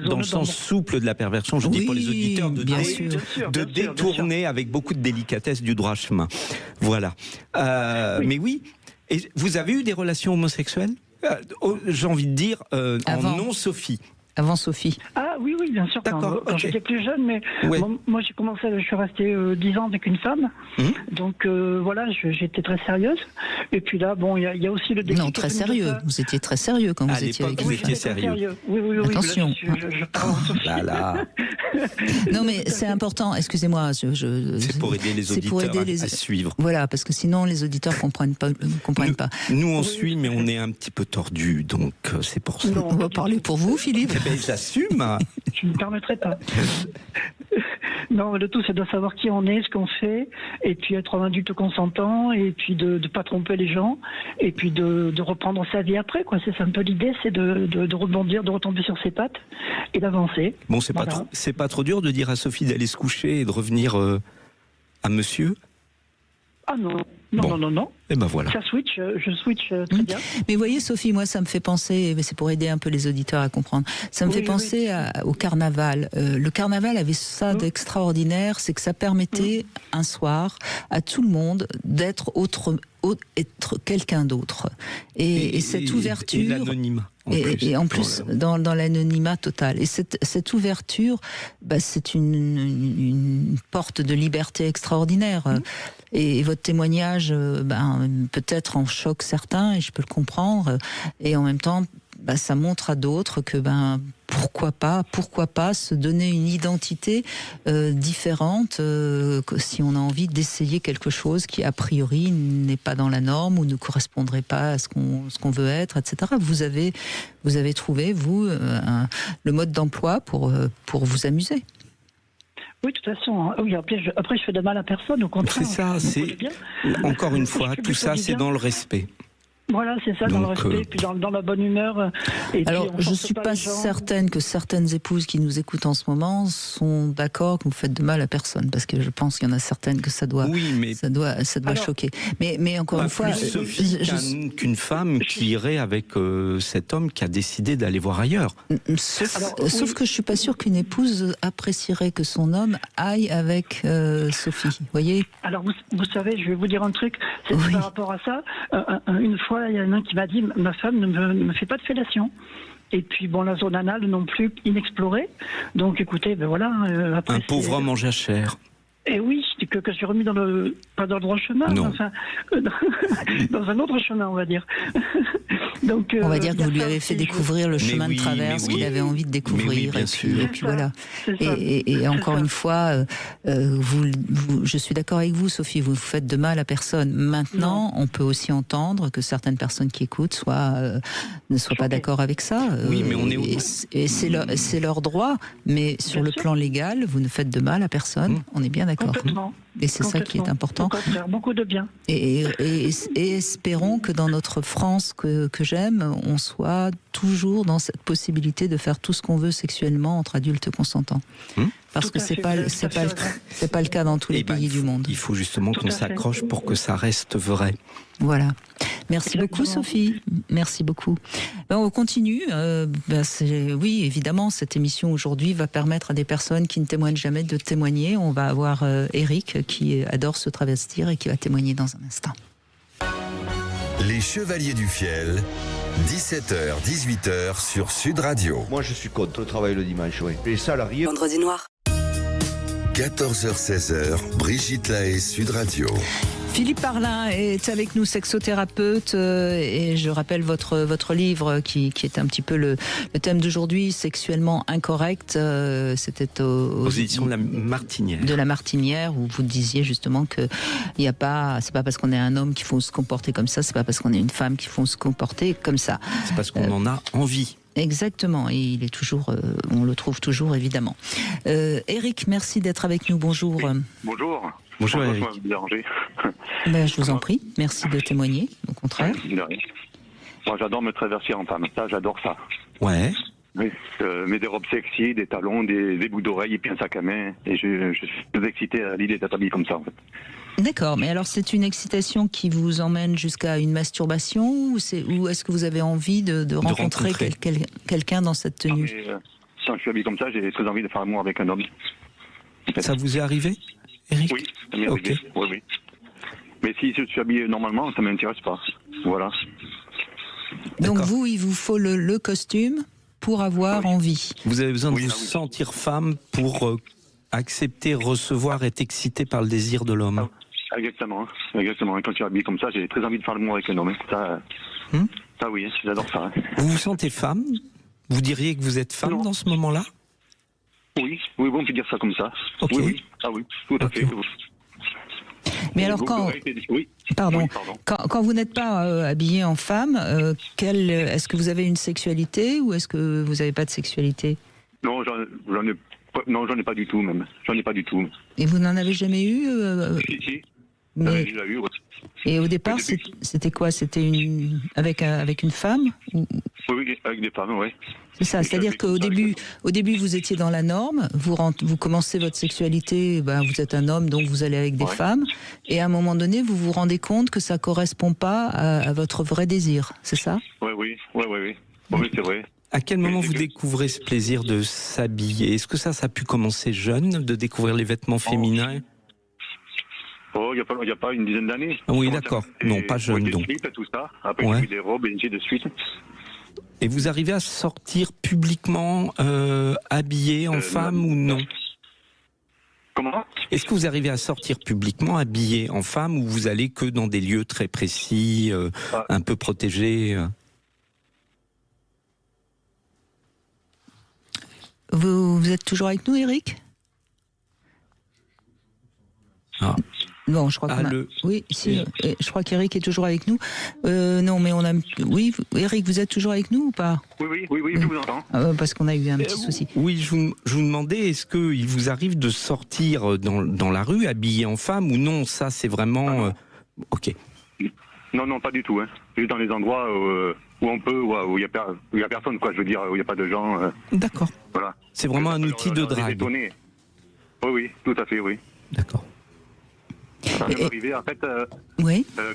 dans le sens souple de la perversion, je dis pour les auditeurs, de détourner avec beaucoup de délicatesse du droit chemin. Voilà. Mais oui. Et vous avez eu des relations homosexuelles ? J'ai envie de dire en non-Sophie. Avant Sophie. Ah oui, bien sûr. Quand j'étais plus jeune, mais moi j'ai commencé, je suis restée 10 ans avec une femme. Donc voilà, j'étais très sérieuse. Et puis là, il y a aussi le déclic. Non, très sérieux. Vous étiez très sérieux quand vous étiez avec une femme. Vous étiez sérieux. Oui. Attention. Je parle en Sophie. Non, mais c'est important. Excusez-moi. C'est pour aider les auditeurs à suivre. Voilà, parce que sinon les auditeurs comprennent pas. Nous on suit, mais on est un petit peu tordu, donc c'est pour ça. Non, on va parler pour vous, Philippe. J'assume. Je ne me permettrai pas. Non, le tout, c'est de savoir qui on est, ce qu'on fait, et puis être un adulte consentant, et puis de ne pas tromper les gens, et puis de reprendre sa vie après, quoi. C'est un peu l'idée, c'est de rebondir, de retomber sur ses pattes, et d'avancer. Bon, c'est pas trop dur de dire à Sophie d'aller se coucher et de revenir à monsieur ? Ah non. Non. Et ben voilà. Je switch très bien. Mais vous voyez, Sophie, moi, ça me fait penser, c'est pour aider un peu les auditeurs à comprendre, ça me fait penser au carnaval. Le carnaval avait ça d'extraordinaire, c'est que ça permettait un soir à tout le monde d'être être quelqu'un d'autre. Et cette ouverture... Et l'anonymat. Et en plus, dans l'anonymat total. Et cette ouverture, c'est une porte de liberté extraordinaire. Et votre témoignage, peut-être en choque certains, et je peux le comprendre, et en même temps ça montre à d'autres que pourquoi pas se donner une identité différente si on a envie d'essayer quelque chose qui a priori n'est pas dans la norme ou ne correspondrait pas à ce qu'on veut être, etc. Vous avez trouvé, vous, le mode d'emploi pour vous amuser. Oui, de toute façon. Oui, après, je fais de mal à personne, au contraire. C'est ça, encore une fois, tout ça, c'est dans le respect. Voilà, c'est ça, dans le respect, puis dans la bonne humeur. Alors, je ne suis pas certaine que certaines épouses qui nous écoutent en ce moment sont d'accord que vous faites de mal à personne, parce que je pense qu'il y en a certaines que ça doit choquer. Mais encore une fois, qu'une femme qui irait avec cet homme qui a décidé d'aller voir ailleurs. Sauf que je suis pas sûre qu'une épouse apprécierait que son homme aille avec Sophie. Vous voyez ? Alors, vous savez, je vais vous dire un truc. C'est par rapport à ça. Une fois, il y en a un qui m'a dit, ma femme ne me fait pas de fellation. Et puis, la zone anale non plus inexplorée. Donc, écoutez, après, un pauvre homme en jachère. Et oui, que je suis remis pas dans le droit chemin, enfin, dans un autre chemin, on va dire. Donc, on va dire que vous lui avez fait découvrir le chemin de traverse qu'il avait envie de découvrir. Bien sûr. Et puis voilà. Et encore une fois, je suis d'accord avec vous, Sophie, vous faites de mal à personne. Maintenant, on peut aussi entendre que certaines personnes qui écoutent ne soient pas d'accord avec ça. Oui, mais on est et c'est leur droit. Mais sur le plan légal, vous ne faites de mal à personne. On est bien d'accord. Et c'est ça qui est important. Beaucoup de bien. Et espérons que dans notre France que j'aime, on soit toujours dans cette possibilité de faire tout ce qu'on veut sexuellement entre adultes consentants. Parce que c'est pas le cas dans tous les pays du monde. Il faut justement qu'on s'accroche pour que ça reste vrai. Voilà. Merci beaucoup, Sophie. Merci beaucoup. On continue. Oui, évidemment, cette émission aujourd'hui va permettre à des personnes qui ne témoignent jamais de témoigner. On va avoir Eric qui adore se travestir et qui va témoigner dans un instant. Les Chevaliers du Fiel, 17h, 18h sur Sud Radio. Moi, je suis contre le travail le dimanche, oui. Les salariés... Vendredi noir. 14h, 16h, Brigitte Lahaie, Sud Radio. Philippe Parlin est avec nous, sexothérapeute, et je rappelle votre livre qui est un petit peu le thème d'aujourd'hui, sexuellement incorrect. C'était aux éditions de la Martinière. De la Martinière, où vous disiez justement que c'est pas parce qu'on est un homme qu'il faut se comporter comme ça, c'est pas parce qu'on est une femme qu'il faut se comporter comme ça. C'est parce qu'on en a envie. Exactement, et il est toujours, on le trouve toujours évidemment. Eric, merci d'être avec nous. Bonjour. Bonjour. Bonjour Eric. Je vous en prie, merci de témoigner, au contraire. Moi j'adore me traverser en femme, ça j'adore ça. Ouais. Oui, mais des robes sexy, des talons, des boucles d'oreilles et puis un sac à main. Et je suis très excité à l'idée d'être habillé comme ça en fait. D'accord, mais alors c'est une excitation qui vous emmène jusqu'à une masturbation ou est-ce que vous avez envie de rencontrer quelqu'un dans cette tenue? Quand je suis habillé comme ça, j'ai très envie de faire l'amour avec un homme. En fait. Ça vous est arrivé, Eric? Oui, ça m'est arrivé. Oui. Mais si je suis habillé normalement, ça ne m'intéresse pas. Voilà. Donc vous, il vous faut le costume pour avoir envie. Vous avez besoin de vous sentir femme pour accepter, recevoir, être excité par le désir de l'homme. Exactement. Et quand je suis habillé comme ça, j'ai très envie de faire l'amour avec un homme. Ça oui, j'adore ça. Vous vous sentez femme? Vous diriez que vous êtes femme dans ce moment-là? Oui, on peut dire ça comme ça. Okay. Oui. Ah oui, tout à fait. Mais alors quand vous n'êtes pas habillé en femme, est-ce que vous avez une sexualité ou est-ce que vous n'avez pas de sexualité? Non, j'en ai pas du tout même. J'en ai pas du tout. Et vous n'en avez jamais eu Si. Mais... Je l'ai eu, ouais. Et au départ, c'était quoi? C'était avec une femme ou... Oui, avec des femmes, oui. C'est ça, c'est-à-dire qu'au début, vous étiez dans la norme, vous commencez votre sexualité, vous êtes un homme, donc vous allez avec des femmes, et à un moment donné, vous vous rendez compte que ça correspond pas à votre vrai désir, c'est ça? Oui, c'est vrai. À quel moment vous découvrez ce plaisir de s'habiller? Est-ce que ça a pu commencer jeune, de découvrir les vêtements féminins? Il n'y a pas une dizaine d'années. Oui, d'accord. Non, pas jeune, donc. Tout ça. Après, j'ai eu des robes et de suite. Et vous arrivez à sortir publiquement habillé en femme ou non? Comment? Est-ce que vous arrivez à sortir publiquement habillé en femme ou vous allez que dans des lieux très précis, un peu protégés? Vous êtes toujours avec nous, Eric? Ah. Non, je crois qu'on a... Oui, si, je crois qu'Eric est toujours avec nous. Non, mais on a... Oui, Eric, vous êtes toujours avec nous ou pas? Oui, je vous entends. Parce qu'on a eu un petit souci. Oui, je vous demandais, est-ce qu'il vous arrive de sortir dans la rue habillé en femme ou non? Ça, c'est vraiment... Ok. Non, pas du tout. Hein. Juste dans les endroits où on peut, où il y a personne, quoi. Je veux dire, où il n'y a pas de gens. D'accord. Voilà. C'est vraiment un outil de drague. Oui, tout à fait, oui. D'accord. Ça m'est arrivé, en fait,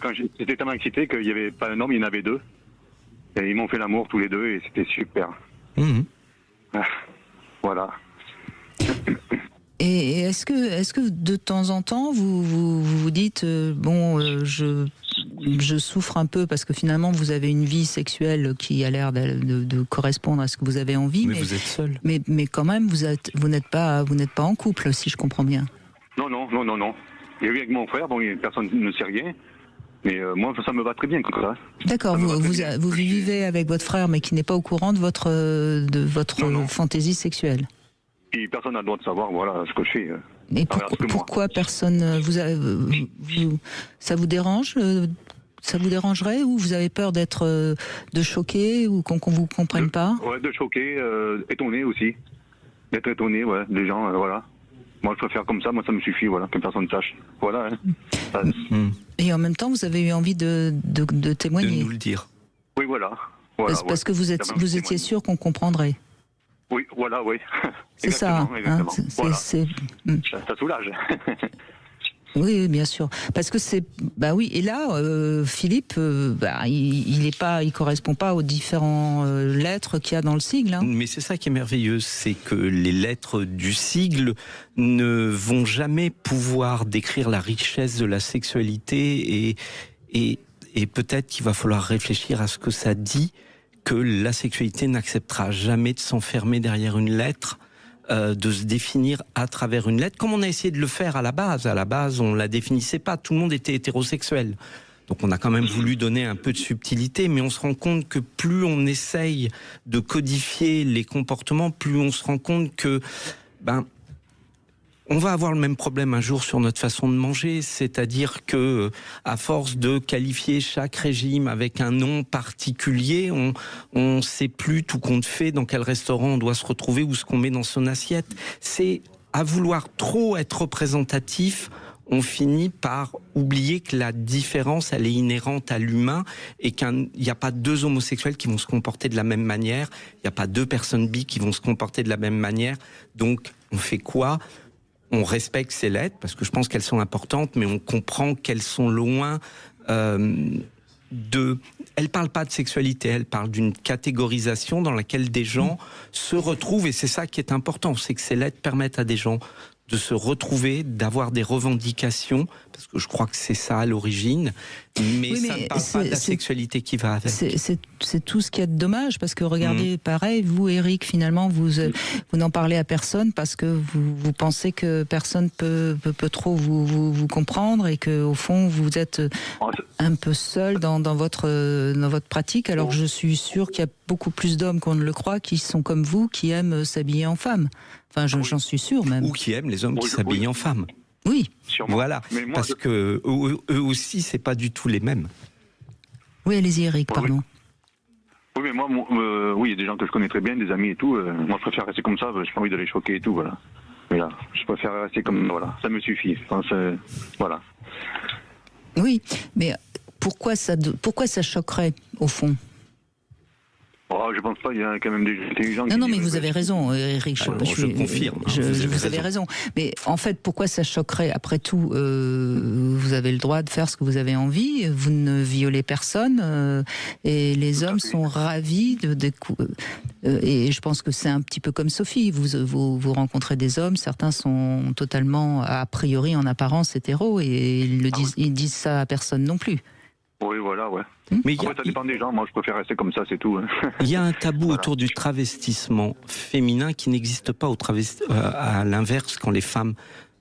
quand j'étais tellement excité qu'il n'y avait pas un homme, il y en avait deux. Et ils m'ont fait l'amour tous les deux et c'était super. Mmh. Voilà. Et est-ce que de temps en temps vous dites je souffre un peu parce que finalement vous avez une vie sexuelle qui a l'air de correspondre à ce que vous avez envie, mais vous êtes seul. Mais quand même vous n'êtes pas en couple, si je comprends bien. Non. Il y a eu avec mon frère, bon, personne ne sait rien. Mais moi, ça me va très bien comme ça. D'accord, vous vivez avec votre frère, mais qui n'est pas au courant de votre fantaisie sexuelle. Et personne n'a le droit de savoir, voilà, ce que je fais. Et pourquoi personne ça vous dérange? Ça vous dérangerait ou vous avez peur de choquer ou qu'on vous comprenne pas? Ouais, de choquer, étonné aussi. D'être étonné, ouais, des gens, voilà. Moi, je préfère comme ça, moi, ça me suffit, voilà, que personne ne sache. Voilà. Hein. Et en même temps, vous avez eu envie de témoigner. De nous le dire. Oui, voilà. Parce que vous étiez sûr qu'on comprendrait. Oui, voilà, oui. C'est ça. Exactement. Voilà. Ça soulage. Oui, bien sûr. Parce que oui. Et là, Philippe, il correspond pas aux différents lettres qu'il y a dans le sigle. Hein. Mais c'est ça qui est merveilleux, c'est que les lettres du sigle ne vont jamais pouvoir décrire la richesse de la sexualité et peut-être qu'il va falloir réfléchir à ce que ça dit, que la sexualité n'acceptera jamais de s'enfermer derrière une lettre. De se définir à travers une lettre, comme on a essayé de le faire à la base. À la base, on la définissait pas, tout le monde était hétérosexuel. Donc on a quand même voulu donner un peu de subtilité, mais on se rend compte que plus on essaye de codifier les comportements, plus on se rend compte que on va avoir le même problème un jour sur notre façon de manger, c'est-à-dire que, à force de qualifier chaque régime avec un nom particulier, on sait plus tout compte fait dans quel restaurant on doit se retrouver ou ce qu'on met dans son assiette. C'est à vouloir trop être représentatif, on finit par oublier que la différence, elle est inhérente à l'humain et qu'il n'y a pas deux homosexuels qui vont se comporter de la même manière, il n'y a pas deux personnes bi qui vont se comporter de la même manière. Donc, on fait quoi ? On respecte ces lettres parce que je pense qu'elles sont importantes, mais on comprend qu'elles sont loin Elles parlent pas de sexualité, elles parlent d'une catégorisation dans laquelle des gens se retrouvent, et c'est ça qui est important, c'est que ces lettres permettent à des gens de se retrouver, d'avoir des revendications, parce que je crois que c'est ça à l'origine, mais ça ne parle pas de la sexualité qui va avec. C'est tout ce qui est dommage, parce que regardez, pareil, vous, Eric, finalement, vous n'en parlez à personne parce que vous pensez que personne peut trop vous comprendre et que au fond vous êtes un peu seul dans votre pratique. Alors je suis sûr qu'il y a beaucoup plus d'hommes qu'on ne le croit qui sont comme vous, qui aiment s'habiller en femme. Enfin, j'en suis sûr même. Ou qui aiment les hommes qui s'habillent en femme. Oui. Sûrement. Voilà, parce que eux aussi, c'est pas du tout les mêmes. Oui, allez-y, Eric, pardon. Oui, mais moi, il y a des gens que je connais très bien, des amis et tout. Moi, je préfère rester comme ça. J'ai pas envie de les choquer et tout, voilà. Mais là, je préfère rester comme voilà. Ça me suffit. Enfin, voilà. Oui, mais pourquoi ça choquerait au fond? Oh, je pense pas, il y a quand même des gens Non, mais vous avez raison, Eric. Je confirme. Vous avez raison. Mais en fait, pourquoi ça choquerait? Après tout, vous avez le droit de faire ce que vous avez envie, vous ne violez personne, et les hommes sont ravis et je pense que c'est un petit peu comme Sophie. Vous rencontrez des hommes, certains sont totalement, a priori, en apparence hétéros, et ils disent ça à personne non plus. Oui, voilà, ouais. Mais ça dépend des gens, moi je préfère rester comme ça, c'est tout. Il y a un tabou autour du travestissement féminin qui n'existe pas à l'inverse quand les femmes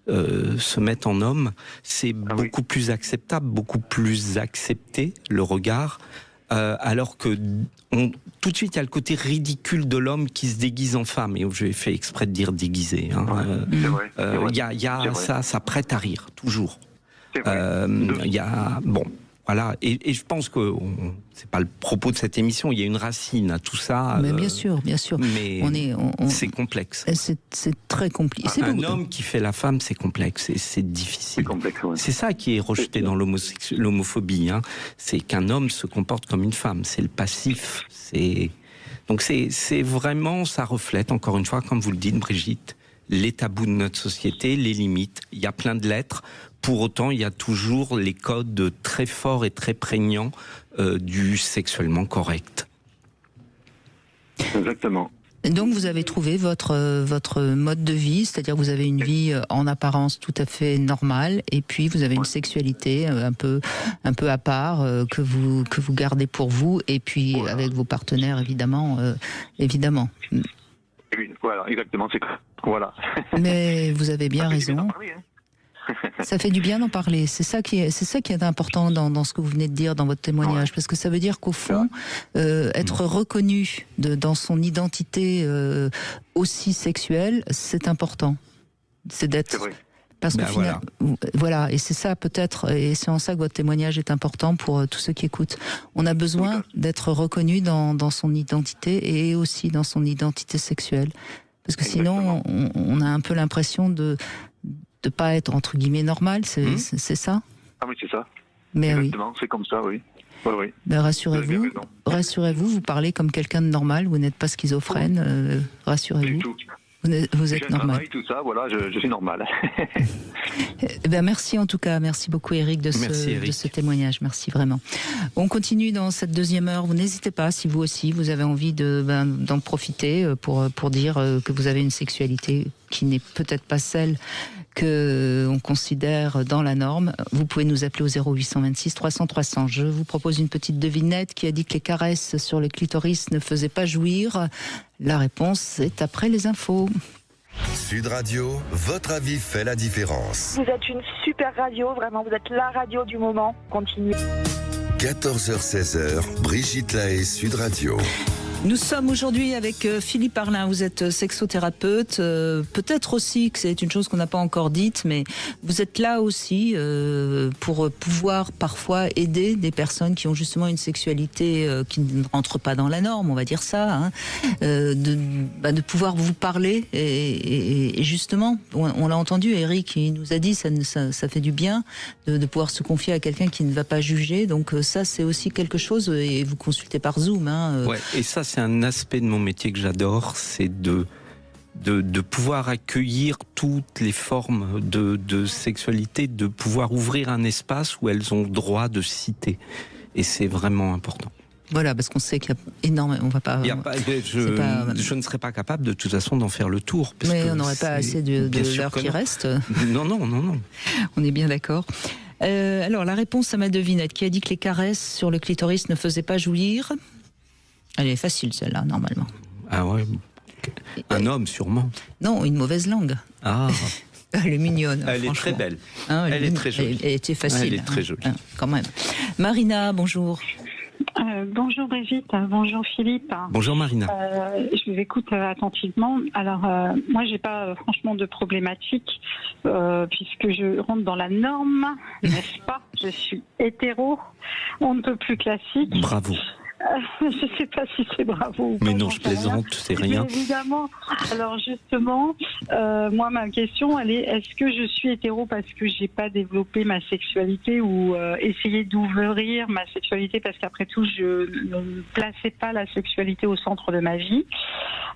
se mettent en hommes. C'est beaucoup plus acceptable, beaucoup plus accepté, le regard. alors que tout de suite il y a le côté ridicule de l'homme qui se déguise en femme, et je fait exprès de dire déguisé. C'est vrai. Il y a ça prête à rire toujours. C'est vrai. Il y a voilà, et je pense que c'est pas le propos de cette émission. Il y a une racine à tout ça. Mais bien sûr. Mais c'est complexe. C'est très compliqué. Un homme qui fait la femme, c'est complexe et c'est difficile. C'est complexe, ouais. C'est ça qui est rejeté dans l'homophobie. C'est qu'un homme se comporte comme une femme. C'est le passif. Donc c'est vraiment, ça reflète encore une fois, comme vous le dites, Brigitte, les tabous de notre société, les limites. Il y a plein de lettres. Pour autant, il y a toujours les codes très forts et très prégnants du sexuellement correct. Exactement. Donc vous avez trouvé votre mode de vie, c'est-à-dire que vous avez une vie en apparence tout à fait normale, et puis vous avez une sexualité un peu à part que vous gardez pour vous, et puis avec vos partenaires évidemment. Oui, voilà, exactement, c'est voilà. Mais vous avez bien raison. Ça fait du bien d'en parler. C'est ça qui est important dans ce que vous venez de dire dans votre témoignage, parce que ça veut dire qu'au fond, être reconnu dans son identité aussi sexuelle, c'est important. C'est d'être. C'est vrai. Parce que voilà, et c'est ça peut-être, et c'est en ça que votre témoignage est important pour tous ceux qui écoutent. On a besoin d'être reconnu dans son identité et aussi dans son identité sexuelle, parce que sinon on a un peu l'impression de pas être entre guillemets normal, c'est ça. Ah oui, c'est ça. Mais exactement, c'est comme ça, oui. Oui. Ben rassurez-vous, vous parlez comme quelqu'un de normal, vous n'êtes pas schizophrène, rassurez-vous. Du tout. Vous êtes normal. Travail, tout ça, voilà, je suis normal. Ben merci en tout cas, merci beaucoup Eric de ce témoignage, merci vraiment. On continue dans cette deuxième heure. Vous n'hésitez pas, si vous aussi vous avez envie d'en profiter pour dire que vous avez une sexualité qui n'est peut-être pas celle que on considère dans la norme. Vous pouvez nous appeler au 0826 300 300. Je vous propose une petite devinette qui a dit que les caresses sur le clitoris ne faisaient pas jouir. La réponse est après les infos. Sud Radio, votre avis fait la différence. Vous êtes une super radio, vraiment, vous êtes la radio du moment. Continuez. 14h-16h, Brigitte Lahaie, Sud Radio. Nous sommes aujourd'hui avec Philippe Arlin, vous êtes sexothérapeute, peut-être aussi que c'est une chose qu'on n'a pas encore dite, mais vous êtes là aussi pour pouvoir parfois aider des personnes qui ont justement une sexualité qui ne rentre pas dans la norme, on va dire ça, de pouvoir vous parler et justement, on l'a entendu, Eric, il nous a dit ça fait du bien de pouvoir se confier à quelqu'un qui ne va pas juger, donc ça c'est aussi quelque chose, et vous consultez par Zoom. Ouais, et ça c'est un aspect de mon métier que j'adore, c'est de pouvoir accueillir toutes les formes de sexualité, de pouvoir ouvrir un espace où elles ont le droit de citer. Et c'est vraiment important. Voilà, parce qu'on sait qu'il y a énormément. On va pas. Je ne serais pas capable de toute façon d'en faire le tour. Mais on n'aurait pas assez de l'heure qui reste. Non. On est bien d'accord. Alors, la réponse à ma devinette qui a dit que les caresses sur le clitoris ne faisaient pas jouir. Elle est facile, celle-là, normalement. Ah ouais. Un homme, sûrement. Non, une mauvaise langue. Ah. Elle est mignonne. Elle est très belle. Elle est très jolie. Elle était facile. Elle est très jolie. Quand même. Marina, bonjour. Bonjour Brigitte, bonjour Philippe. Bonjour Marina. Je vous écoute attentivement. Alors, moi, j'ai pas franchement de problématique puisque je rentre dans la norme, n'est-ce pas? Je suis hétéro, on ne peut plus classique. Bravo. Je ne sais pas si c'est bravo ou pas. Mais non, je plaisante, c'est rien. Mais évidemment. Alors justement, moi ma question, elle est est-ce que je suis hétéro parce que j'ai pas développé ma sexualité ou essayé d'ouvrir ma sexualité parce qu'après tout, je ne plaçais pas la sexualité au centre de ma vie.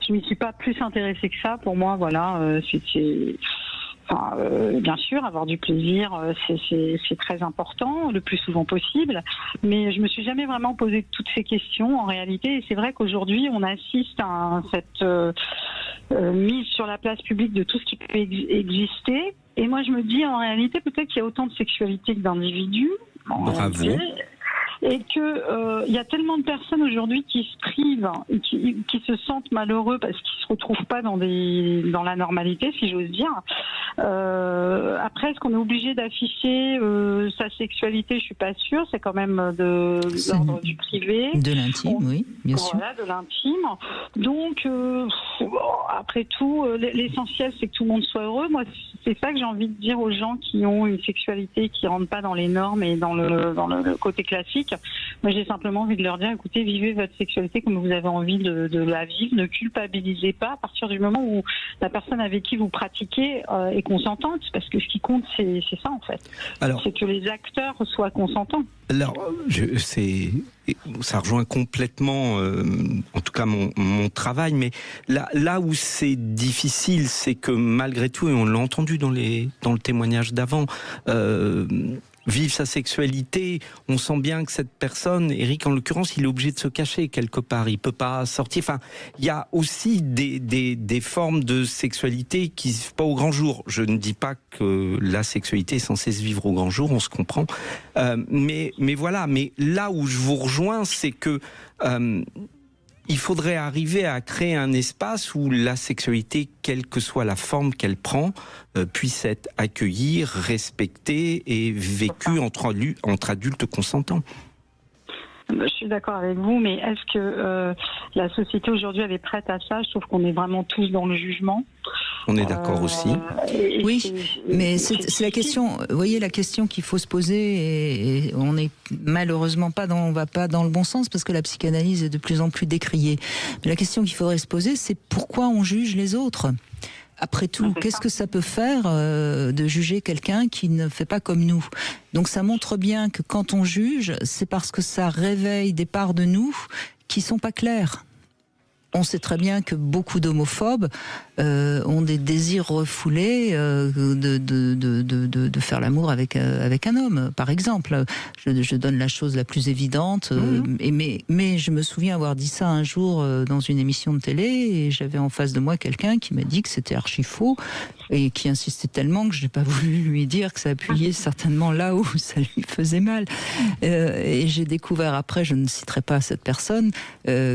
Je m'y suis pas plus intéressée que ça. Pour moi, voilà, c'était... Enfin, bien sûr, avoir du plaisir, c'est très important, le plus souvent possible. Mais je me suis jamais vraiment posé toutes ces questions en réalité. Et c'est vrai qu'aujourd'hui, on assiste à cette mise sur la place publique de tout ce qui peut exister. Et moi, je me dis, en réalité, peut-être qu'il y a autant de sexualité que d'individus. Bravo. Et que y a tellement de personnes aujourd'hui qui se privent, qui se sentent malheureux parce qu'ils se retrouvent pas dans la normalité, si j'ose dire, après, est-ce qu'on est obligé d'afficher sa sexualité? Je suis pas sûre. C'est quand même de l'ordre du privé, de l'intime, oui, bien sûr. Voilà, de l'intime. Donc, après tout, l'essentiel, c'est que tout le monde soit heureux. Moi, c'est ça que j'ai envie de dire aux gens qui ont une sexualité qui rentre pas dans les normes et dans le côté classique. Moi, j'ai simplement envie de leur dire, écoutez, vivez votre sexualité comme vous avez envie de la vivre. Ne culpabilisez pas à partir du moment où la personne avec qui vous pratiquez est consentante, parce que ce qui compte, c'est ça en fait. C'est que les acteurs soient consentants. Alors, ça rejoint complètement, en tout cas mon travail, mais là où c'est difficile, c'est que malgré tout, et on l'a entendu dans le témoignage d'avant, vivre sa sexualité, on sent bien que cette personne, Eric en l'occurrence, il est obligé de se cacher quelque part, il peut pas sortir. Enfin, il y a aussi des formes de sexualité qui se vivent pas au grand jour. Je ne dis pas que la sexualité est censée se vivre au grand jour, on se comprend. Mais voilà, mais là où je vous rejoins, c'est que il faudrait arriver à créer un espace où la sexualité, quelle que soit la forme qu'elle prend, puisse être accueillie, respectée et vécue entre adultes consentants. Je suis d'accord avec vous, mais est-ce que la société aujourd'hui elle est prête à ça? Je trouve qu'on est vraiment tous dans le jugement. On est d'accord aussi. Oui, mais c'est la question. Vous voyez, la question qu'il faut se poser, et on n'est malheureusement on va pas dans le bon sens parce que la psychanalyse est de plus en plus décriée. Mais la question qu'il faudrait se poser, c'est pourquoi on juge les autres? Après tout, qu'est-ce que ça peut faire de juger quelqu'un qui ne fait pas comme nous? Donc ça montre bien que quand on juge, c'est parce que ça réveille des parts de nous qui sont pas claires. On sait très bien que beaucoup d'homophobes ont des désirs refoulés de faire l'amour avec un homme, par exemple. Je donne la chose la plus évidente. Mais je me souviens avoir dit ça un jour dans une émission de télé et j'avais en face de moi quelqu'un qui m'a dit que c'était archi faux et qui insistait tellement que je n'ai pas voulu lui dire que ça appuyait certainement là où ça lui faisait mal. Et j'ai découvert après, je ne citerai pas cette personne,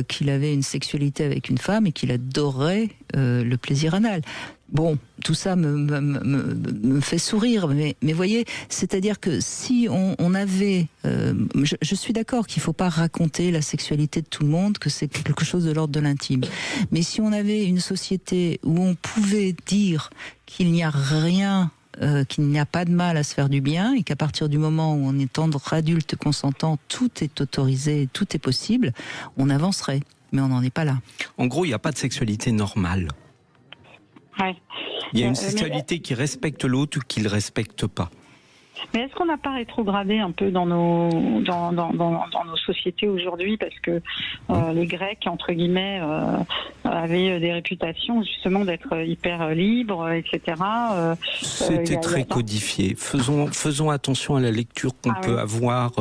qu'il avait une sexualité avec une femme et qu'il adorait le plaisir anal. Bon, tout ça me fait sourire, mais voyez, c'est-à-dire que si on avait... je suis d'accord qu'il ne faut pas raconter la sexualité de tout le monde, que c'est quelque chose de l'ordre de l'intime. Mais si on avait une société où on pouvait dire qu'il n'y a rien... qu'il n'y a pas de mal à se faire du bien et qu'à partir du moment où on est entre adultes consentants, tout est autorisé, tout est possible, on avancerait. Mais on n'en est pas là. En gros, il n'y a pas de sexualité normale. Ouais. Il y a une sexualité qui respecte l'autre ou qui ne le respecte pas. Mais est-ce qu'on n'a pas rétrogradé un peu dans nos sociétés aujourd'hui, parce que les Grecs, entre guillemets, avaient des réputations justement d'être hyper libres, etc. C'était très codifié. Faisons attention à la lecture qu'on peut avoir.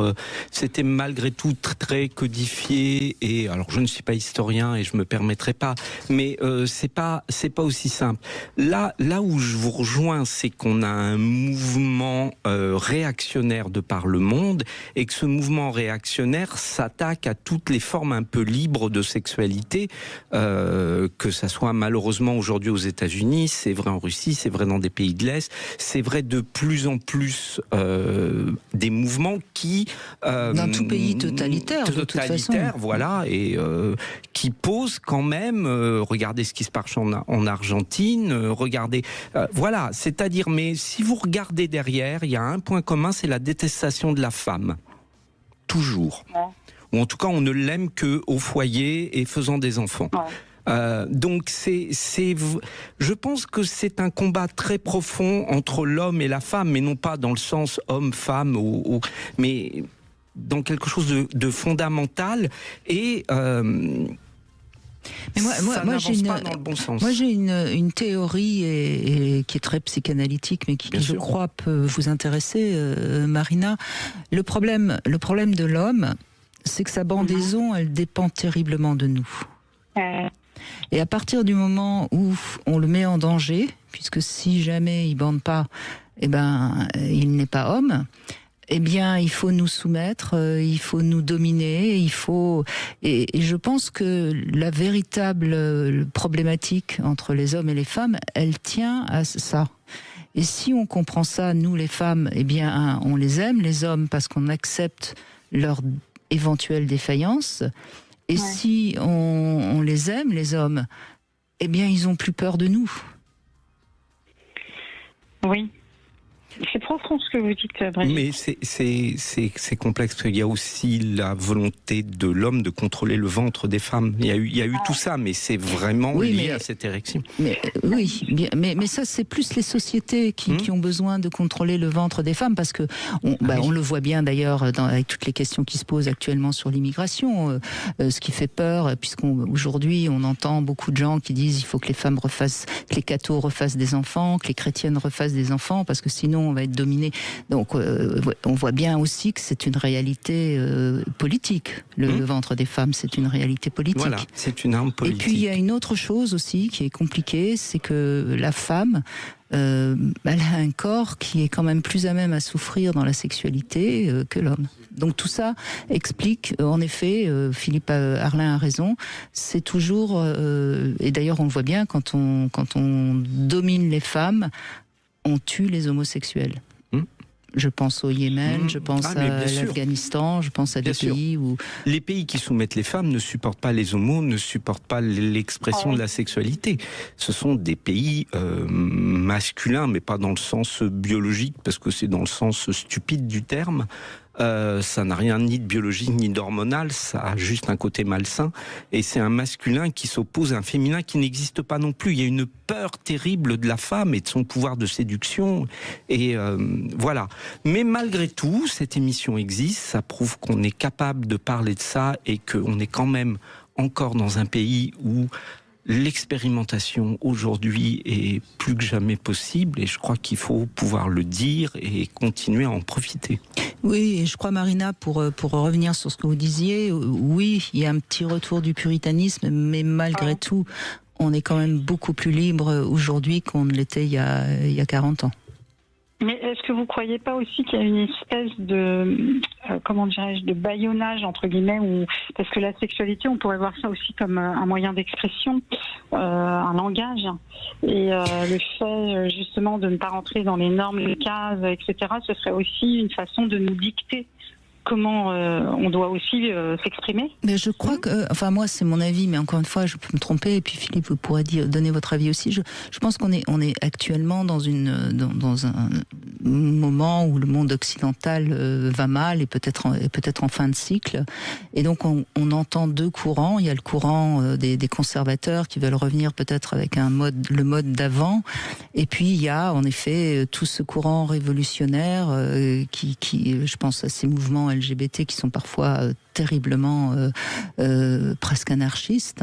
C'était malgré tout très codifié. Et alors, je ne suis pas historien et je me permettrai pas, mais c'est pas aussi simple. Là où je vous rejoins, c'est qu'on a un mouvement réactionnaire de par le monde et que ce mouvement réactionnaire s'attaque à toutes les formes un peu libres de sexualité, que ça soit malheureusement aujourd'hui aux États-Unis, c'est vrai en Russie, c'est vrai dans des pays de l'Est, c'est vrai de plus en plus des mouvements qui... dans tout pays totalitaire, de toute façon. Voilà, et qui posent quand même, regardez ce qui se passe en Argentine, regardez... voilà, c'est-à-dire, mais si vous regardez derrière, il y a un point commun, c'est la détestation de la femme. Toujours. Ou en tout cas, on ne l'aime qu'au foyer et faisant des enfants. Donc je pense que c'est un combat très profond entre l'homme et la femme, mais non pas dans le sens homme-femme, mais dans quelque chose de fondamental et... Mais moi j'ai une théorie qui est très psychanalytique, mais qui je crois peut vous intéresser, Marina. Le problème de l'homme, c'est que sa bandaison, elle dépend terriblement de nous. Et à partir du moment où on le met en danger, puisque si jamais il bande pas, il n'est pas homme. Eh bien, il faut nous soumettre, il faut nous dominer, et je pense que la véritable problématique entre les hommes et les femmes, elle tient à ça. Et si on comprend ça, nous les femmes, eh bien, on les aime, les hommes, parce qu'on accepte leur éventuelle défaillance. Et si on les aime, les hommes, eh bien, ils ont plus peur de nous. Oui. C'est profond ce que vous dites, Brigitte. Mais c'est complexe, parce qu'il y a aussi la volonté de l'homme de contrôler le ventre des femmes. Il y a eu tout ça, mais c'est vraiment lié à cette érection. Mais ça, c'est plus les sociétés qui ont besoin de contrôler le ventre des femmes, parce que on le voit bien d'ailleurs avec toutes les questions qui se posent actuellement sur l'immigration, ce qui fait peur, puisqu'aujourd'hui on entend beaucoup de gens qui disent il faut que les femmes que les cathos refassent des enfants, que les chrétiennes refassent des enfants, parce que sinon on va être dominé. Donc on voit bien aussi que c'est une réalité politique. Le ventre des femmes, c'est une réalité politique. Voilà, c'est une arme politique. Et puis il y a une autre chose aussi qui est compliquée, c'est que la femme, elle a un corps qui est quand même plus à même à souffrir dans la sexualité que l'homme. Donc tout ça explique, en effet, Philippe Arlin a raison, c'est toujours, et d'ailleurs on le voit bien, quand on domine les femmes, on tue les homosexuels. Je pense au Yémen, je pense à l'Afghanistan, je pense à des pays où... Les pays qui soumettent les femmes ne supportent pas les homos, ne supportent pas l'expression de la sexualité. Ce sont des pays masculins, mais pas dans le sens biologique, parce que c'est dans le sens stupide du terme. Ça n'a rien ni de biologique ni d'hormonal, ça a juste un côté malsain, et c'est un masculin qui s'oppose à un féminin qui n'existe pas non plus. Il y a une peur terrible de la femme et de son pouvoir de séduction, et voilà. Mais malgré tout, cette émission existe, ça prouve qu'on est capable de parler de ça, et qu'on est quand même encore dans un pays où l'expérimentation aujourd'hui est plus que jamais possible, et je crois qu'il faut pouvoir le dire et continuer à en profiter. Oui, et je crois, Marina, pour revenir sur ce que vous disiez, oui, il y a un petit retour du puritanisme, mais malgré tout, on est quand même beaucoup plus libre aujourd'hui qu'on ne l'était il y a 40 ans. Mais est-ce que vous ne croyez pas aussi qu'il y a une espèce de, de bâillonnage, entre guillemets, parce que la sexualité, on pourrait voir ça aussi comme un moyen d'expression, un langage, et le fait justement de ne pas rentrer dans les normes, les cases, etc., ce serait aussi une façon de nous dicter comment on doit aussi s'exprimer. Mais je crois que, enfin moi c'est mon avis, mais encore une fois je peux me tromper, et puis Philippe vous pourrez donner votre avis aussi. Je pense qu'on est actuellement dans un moment où le monde occidental va mal, et peut-être en fin de cycle, et donc on entend deux courants. Il y a le courant des conservateurs qui veulent revenir peut-être avec le mode d'avant, et puis il y a en effet tout ce courant révolutionnaire qui je pense à ces mouvements LGBT qui sont parfois terriblement presque anarchistes,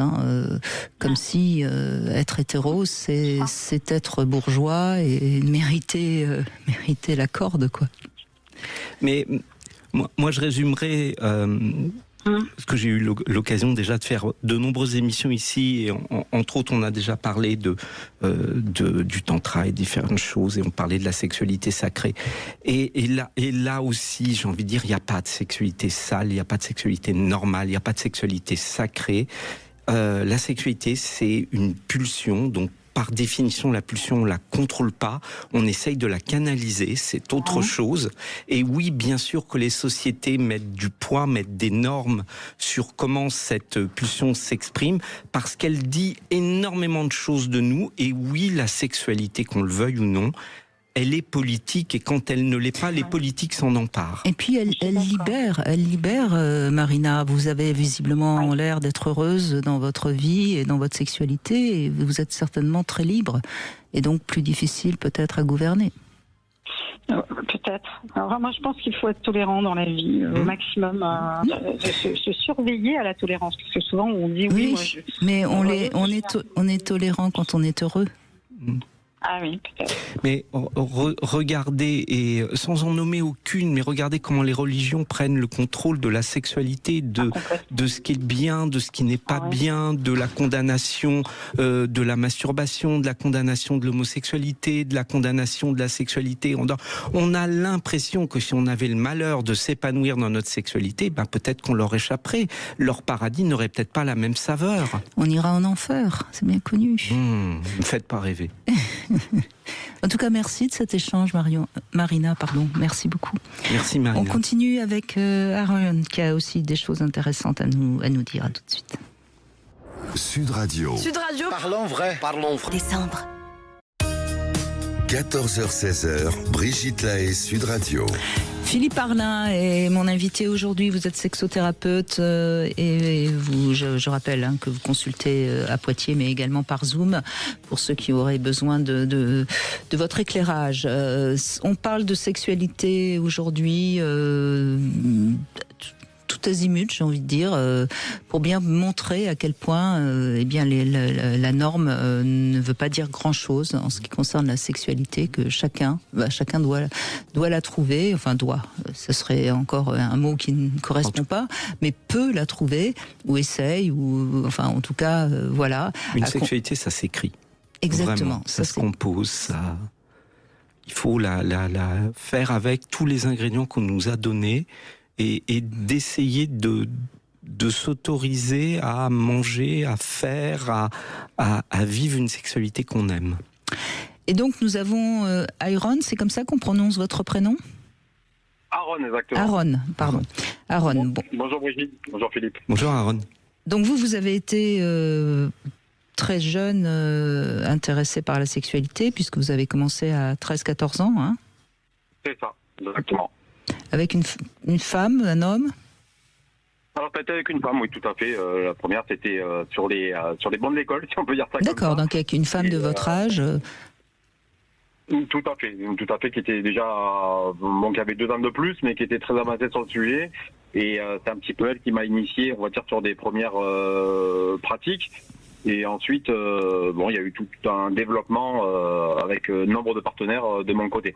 comme si être hétéro c'est être bourgeois et mériter la corde, quoi. Mais moi je résumerai parce que j'ai eu l'occasion déjà de faire de nombreuses émissions ici, et entre autres on a déjà parlé du tantra et différentes choses, et on parlait de la sexualité sacrée, et là aussi j'ai envie de dire, il n'y a pas de sexualité sale, il n'y a pas de sexualité normale, il n'y a pas de sexualité sacrée. La sexualité c'est une pulsion, donc par définition, la pulsion, on la contrôle pas, on essaye de la canaliser, c'est autre chose. Et oui, bien sûr que les sociétés mettent du poids, mettent des normes sur comment cette pulsion s'exprime, parce qu'elle dit énormément de choses de nous. Et oui, la sexualité, qu'on le veuille ou non, elle est politique, et quand elle ne l'est pas, les politiques s'en emparent. Et puis elle libère, Marina. Vous avez visiblement l'air d'être heureuse dans votre vie et dans votre sexualité, et vous êtes certainement très libre, et donc plus difficile peut-être à gouverner. Peut-être. Alors moi je pense qu'il faut être tolérant dans la vie, au maximum, se surveiller à la tolérance, parce que souvent on dit oui, mais on est tolérant quand on est heureux. Ah oui, peut-être. Mais regardez, et sans en nommer aucune, mais regardez comment les religions prennent le contrôle de la sexualité, de ce qui est bien, de ce qui n'est pas bien, de la condamnation de la masturbation, de la condamnation de l'homosexualité, de la condamnation de la sexualité. On a l'impression que si on avait le malheur de s'épanouir dans notre sexualité, ben peut-être qu'on leur échapperait. Leur paradis n'aurait peut-être pas la même saveur. On ira en enfer, c'est bien connu. Me faites pas rêver. En tout cas, merci de cet échange, Marina. Merci beaucoup. Merci, Marina. On continue avec Aaron, qui a aussi des choses intéressantes à nous dire. À tout de suite. Sud Radio. Sud Radio. Parlons vrai. Parlons vrai. Décembre. 14h-16h, Brigitte Lahaie, Sud Radio. Philippe Arlin est mon invité aujourd'hui. Vous êtes sexothérapeute et vous, je rappelle que vous consultez à Poitiers, mais également par Zoom, pour ceux qui auraient besoin de votre éclairage. On parle de sexualité aujourd'hui, tout azimut, j'ai envie de dire, pour bien montrer à quel point la norme ne veut pas dire grand-chose en ce qui concerne la sexualité, que chacun doit la trouver, ce serait encore un mot qui ne correspond pas, mais peut la trouver, ou essaye, ou en tout cas, voilà. Une sexualité, ça s'écrit. Exactement. Vraiment, ça se compose, ça... Il faut la faire avec tous les ingrédients qu'on nous a donnés, et d'essayer de s'autoriser à manger, à faire, à vivre une sexualité qu'on aime. Et donc nous avons Aaron, c'est comme ça qu'on prononce votre prénom ? Aaron, exactement. Aaron, pardon. Aaron. Bon. Bonjour Brigitte, bonjour Philippe. Bonjour Aaron. Donc vous avez été très jeune intéressé par la sexualité, puisque vous avez commencé à 13-14 ans, hein ? C'est ça, exactement. Avec une femme, un homme ? Alors peut-être avec une femme, oui, tout à fait. La première, c'était sur les bancs de l'école, si on peut dire ça. D'accord, donc avec une femme de votre âge. Tout à fait, qui était déjà, qui avait 2 ans de plus, mais qui était très avancée sur le sujet. Et c'est un petit peu elle qui m'a initié, on va dire, sur des premières pratiques. Et ensuite, il y a eu tout un développement avec nombre de partenaires de mon côté.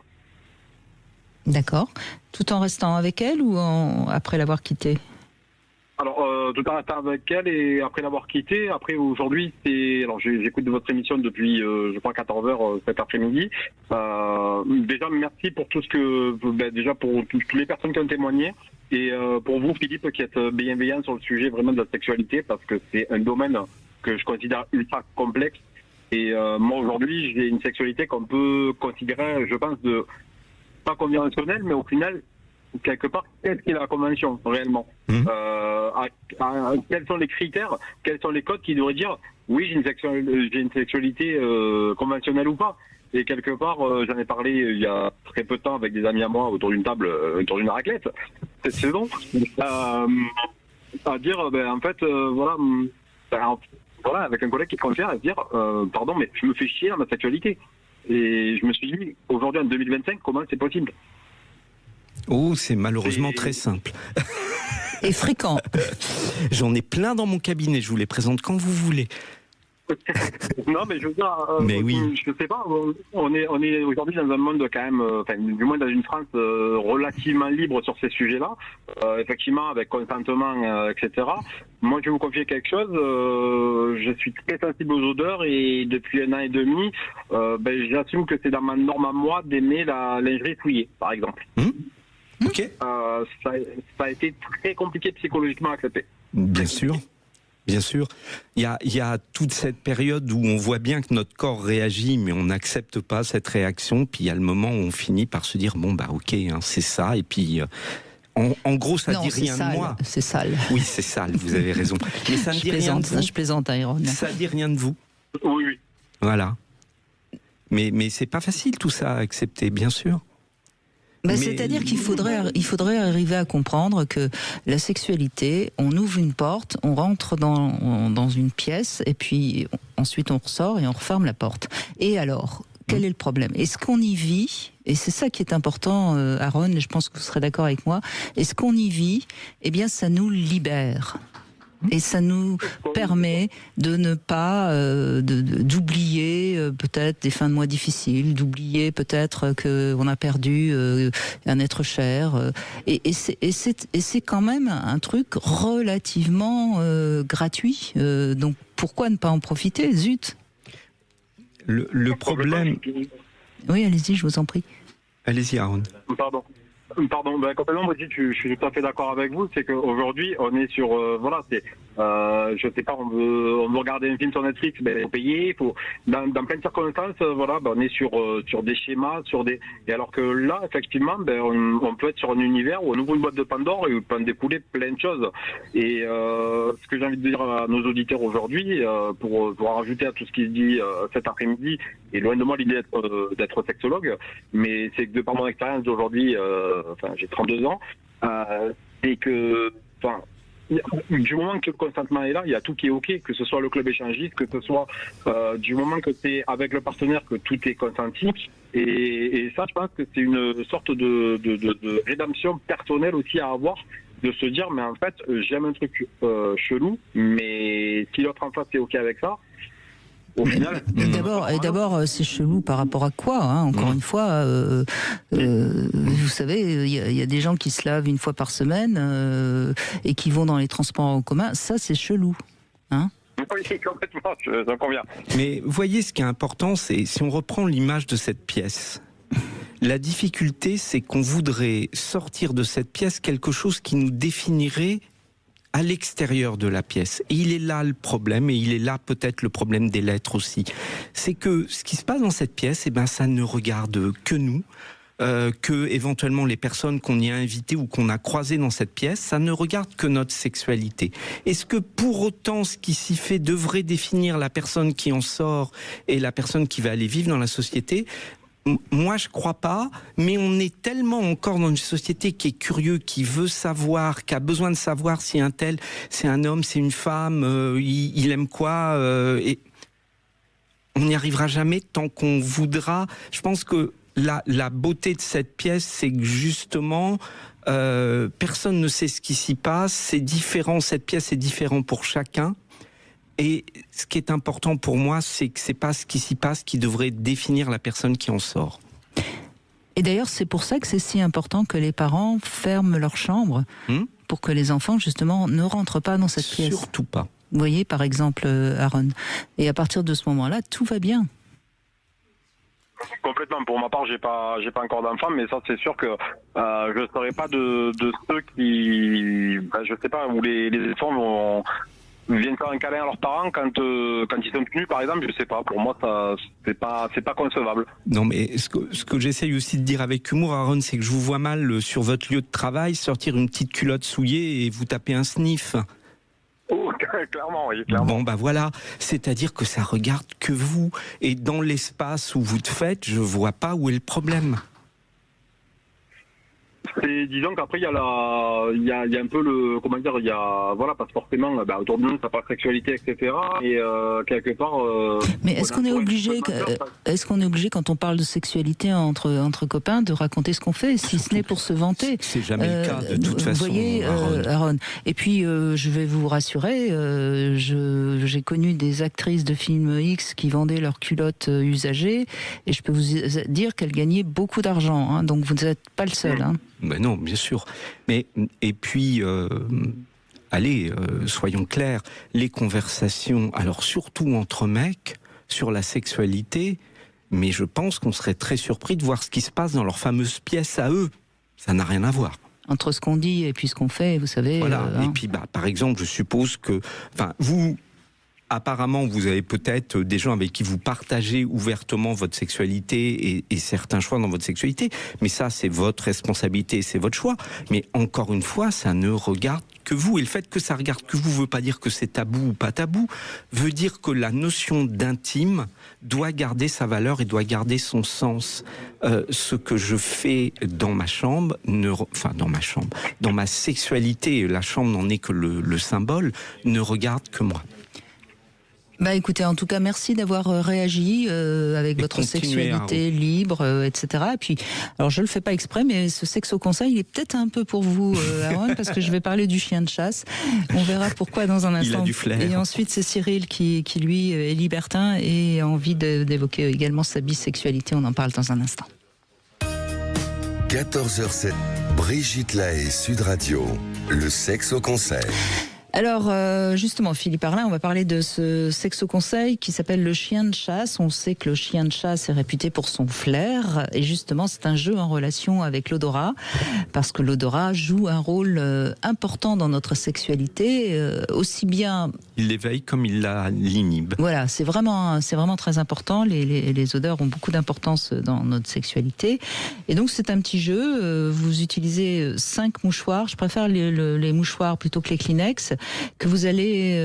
D'accord. Tout en restant avec elle ou après l'avoir quittée ? Alors, tout en restant avec elle et après l'avoir quittée. Après, aujourd'hui, j'écoute votre émission depuis, je crois, 14h cet après-midi. Déjà, merci pour tout déjà pour toutes les personnes qui ont témoigné. Et pour vous, Philippe, qui êtes bienveillant sur le sujet vraiment de la sexualité, parce que c'est un domaine que je considère ultra complexe. Et moi, aujourd'hui, j'ai une sexualité qu'on peut considérer, je pense, pas conventionnelle, mais au final, quelque part, qu'est-ce qu'est la convention réellement ? Quels sont les critères, quels sont les codes qui devraient dire oui, j'ai une sexualité conventionnelle ou pas ? Et quelque part, j'en ai parlé il y a très peu de temps avec des amis à moi autour d'une table, autour d'une raclette cette saison, à dire en fait avec un collègue qui est confère, à se dire pardon, mais je me fais chier dans ma sexualité. Et je me suis dit, aujourd'hui en 2025, comment c'est possible ? Oh, c'est malheureusement très simple. Et fréquent. J'en ai plein dans mon cabinet, je vous les présente quand vous voulez. Non, mais je veux dire, mais oui. Je sais pas, on est aujourd'hui dans un monde quand même, du moins dans une France relativement libre sur ces sujets-là, effectivement avec consentement, etc. Moi, je vais vous confier quelque chose, je suis très sensible aux odeurs et depuis 1 an et demi, j'assume que c'est dans ma norme à moi d'aimer la lingerie fouillée, par exemple. Ok. Ça a été très compliqué psychologiquement à accepter. Bien sûr. Bien sûr, il y a toute cette période où on voit bien que notre corps réagit, mais on n'accepte pas cette réaction. Puis il y a le moment où on finit par se dire ok, c'est ça. Et puis en gros, ça ne dit rien sale, de moi. C'est sale. Oui, c'est sale. Vous avez raison. Mais ça ne dit rien de vous. Je plaisante, Aaron. Ça ne dit rien de vous. Oui. Voilà. Mais c'est pas facile tout ça à accepter, bien sûr. C'est-à-dire qu'il faudrait arriver à comprendre que la sexualité, on ouvre une porte, on rentre dans une pièce, et puis ensuite on ressort et on referme la porte. Et alors, quel est le problème ? Est-ce qu'on y vit ? Et c'est ça qui est important, Aaron, et je pense que vous serez d'accord avec moi. Est-ce qu'on y vit ? Eh bien, ça nous libère. Et ça nous permet de ne pas d'oublier peut-être des fins de mois difficiles, d'oublier peut-être qu'on a perdu un être cher. Et c'est quand même un truc relativement gratuit. Donc pourquoi ne pas en profiter ? Zut. Le problème... Oui, allez-y, je vous en prie. Allez-y, Aaron. Pardon, complètement, Brigitte, je suis tout à fait d'accord avec vous. C'est qu'aujourd'hui, on est sur, je sais pas, on veut regarder un film sur Netflix, ben, il faut payer, dans plein de circonstances, voilà, ben, on est sur des schémas, et alors que là, effectivement, ben, on peut être sur un univers où on ouvre une boîte de Pandore et où peut en découler plein de choses. Et ce que j'ai envie de dire à nos auditeurs aujourd'hui, pour rajouter à tout ce qui se dit cet après-midi, et loin de moi l'idée d'être sexologue, mais c'est que de par mon expérience d'aujourd'hui, j'ai 32 ans, c'est que, du moment que le consentement est là, il y a tout qui est OK, que ce soit le club échangiste, que ce soit du moment que c'est avec le partenaire que tout est consenti. Et ça, je pense que c'est une sorte de rédemption personnelle aussi à avoir, de se dire, mais en fait, j'aime un truc chelou, mais si l'autre en face est OK avec ça, au final... Et d'abord, c'est chelou par rapport à quoi, hein, encore une fois, vous savez, il y a des gens qui se lavent une fois par semaine et qui vont dans les transports en commun, ça c'est chelou, hein. Oui, complètement, j'en conviens. Mais vous voyez, ce qui est important, c'est si on reprend l'image de cette pièce, la difficulté, c'est qu'on voudrait sortir de cette pièce quelque chose qui nous définirait à l'extérieur de la pièce. Et il est là le problème, et il est là peut-être le problème des lettres aussi. C'est que ce qui se passe dans cette pièce, eh ben, ça ne regarde que nous, que éventuellement les personnes qu'on y a invitées ou qu'on a croisées dans cette pièce, ça ne regarde que notre sexualité. Est-ce que pour autant ce qui s'y fait devrait définir la personne qui en sort et la personne qui va aller vivre dans la société ? Moi, je crois pas, mais on est tellement encore dans une société qui est curieux, qui veut savoir, qui a besoin de savoir si un tel, c'est un homme, c'est une femme, il aime quoi, et on n'y arrivera jamais tant qu'on voudra. Je pense que la beauté de cette pièce, c'est que justement, personne ne sait ce qui s'y passe, c'est différent, cette pièce est différente pour chacun. Et ce qui est important pour moi, c'est que c'est pas ce qui s'y passe qui devrait définir la personne qui en sort. Et d'ailleurs, c'est pour ça que c'est si important que les parents ferment leur chambre, pour que les enfants, justement, ne rentrent pas dans cette pièce. Surtout pas. Vous voyez, par exemple, Aaron. Et à partir de ce moment-là, tout va bien. Complètement. Pour ma part, j'ai pas encore d'enfant, mais ça, c'est sûr que je ne serai pas de ceux qui, je sais pas, où les enfants viennent faire un câlin à leurs parents quand ils sont nus, par exemple. Je sais pas. Pour moi, ça c'est pas concevable. Non, mais ce que j'essaye aussi de dire avec humour, Aaron, c'est que je vous vois mal sur votre lieu de travail sortir une petite culotte souillée et vous taper un sniff. Oh, clairement, oui, clairement. Bon, bah voilà, c'est-à-dire que ça regarde que vous. Et dans l'espace où vous te faites, je vois pas où est le problème. Et disons qu'après il y a un peu le, comment dire, il y a, voilà, parce que forcément autour de nous ça parle sexualité, etc. Et quelque part. Mais est-ce qu'on est obligé, quand on parle de sexualité entre copains, de raconter ce qu'on fait, si ce n'est pour se vanter? C'est jamais le cas de toute façon. Vous voyez, Aaron. Et puis je vais vous rassurer, j'ai connu des actrices de films X qui vendaient leurs culottes usagées, et je peux vous dire qu'elles gagnaient beaucoup d'argent. Hein, donc vous n'êtes pas le seul. Hein. Ben non, bien sûr. Mais et puis, soyons clairs, les conversations, alors surtout entre mecs, sur la sexualité, mais je pense qu'on serait très surpris de voir ce qui se passe dans leur fameuse pièce à eux. Ça n'a rien à voir. Entre ce qu'on dit et puis ce qu'on fait, vous savez. Voilà. Et puis, par exemple, je suppose que, vous. Apparemment, vous avez peut-être des gens avec qui vous partagez ouvertement votre sexualité et certains choix dans votre sexualité, mais ça, c'est votre responsabilité, c'est votre choix. Mais encore une fois, ça ne regarde que vous. Et le fait que ça regarde que vous ne veut pas dire que c'est tabou ou pas tabou, veut dire que la notion d'intime doit garder sa valeur et doit garder son sens. Ce que je fais dans ma chambre, dans ma sexualité, la chambre n'en est que le symbole, ne regarde que moi. Bah écoutez, en tout cas, merci d'avoir réagi avec votre sexualité libre, etc. Et puis, alors je le fais pas exprès, mais ce sexo conseil, il est peut-être un peu pour vous, Aaron, parce que je vais parler du chien de chasse. On verra pourquoi dans un instant. Il a du flair. Et ensuite, c'est Cyril qui lui est libertin et a envie d'évoquer également sa bisexualité. On en parle dans un instant. 14h07, Brigitte Lahaie, Sud Radio, le sexe au conseil. Alors, justement, Philippe Arlin, on va parler de ce sexo-conseil qui s'appelle le chien de chasse. On sait que le chien de chasse est réputé pour son flair. Et justement, c'est un jeu en relation avec l'odorat, parce que l'odorat joue un rôle important dans notre sexualité, aussi bien... Il l'éveille comme il l'inhibe. Voilà, c'est vraiment très important. Les odeurs ont beaucoup d'importance dans notre sexualité. Et donc, c'est un petit jeu. Vous utilisez 5 mouchoirs. Je préfère les mouchoirs plutôt que les Kleenex, que vous allez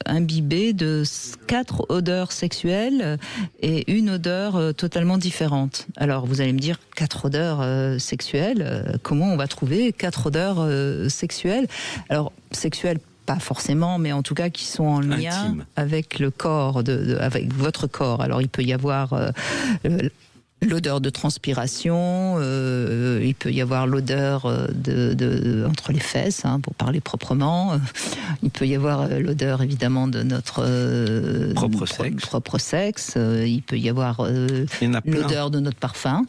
imbiber de 4 odeurs sexuelles et une odeur totalement différente. Alors vous allez me dire 4 odeurs sexuelles, comment on va trouver 4 odeurs sexuelles? Alors sexuelles pas forcément, mais en tout cas qui sont en lien avec le corps, avec votre corps. Alors il peut y avoir l'odeur de transpiration, il peut y avoir l'odeur entre les fesses, pour parler proprement. Il peut y avoir l'odeur évidemment de notre propre sexe. Il peut y avoir l'odeur de notre parfum,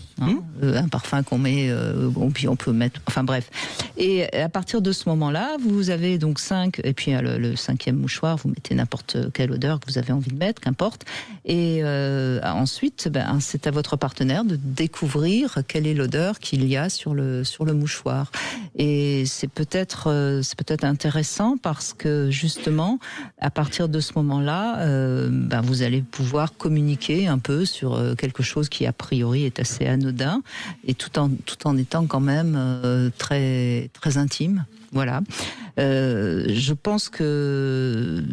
un parfum qu'on met, puis on peut mettre. Enfin bref. Et à partir de ce moment-là, vous avez donc 5, et puis le 5e mouchoir, vous mettez n'importe quelle odeur que vous avez envie de mettre, qu'importe. Et ensuite, c'est à votre partenaire de découvrir quelle est l'odeur qu'il y a sur le mouchoir. Et c'est peut-être intéressant parce que justement, à partir de ce moment-là, vous allez pouvoir communiquer un peu sur quelque chose qui a priori est assez anodin, et tout en étant quand même très très intime. Voilà. Je pense que,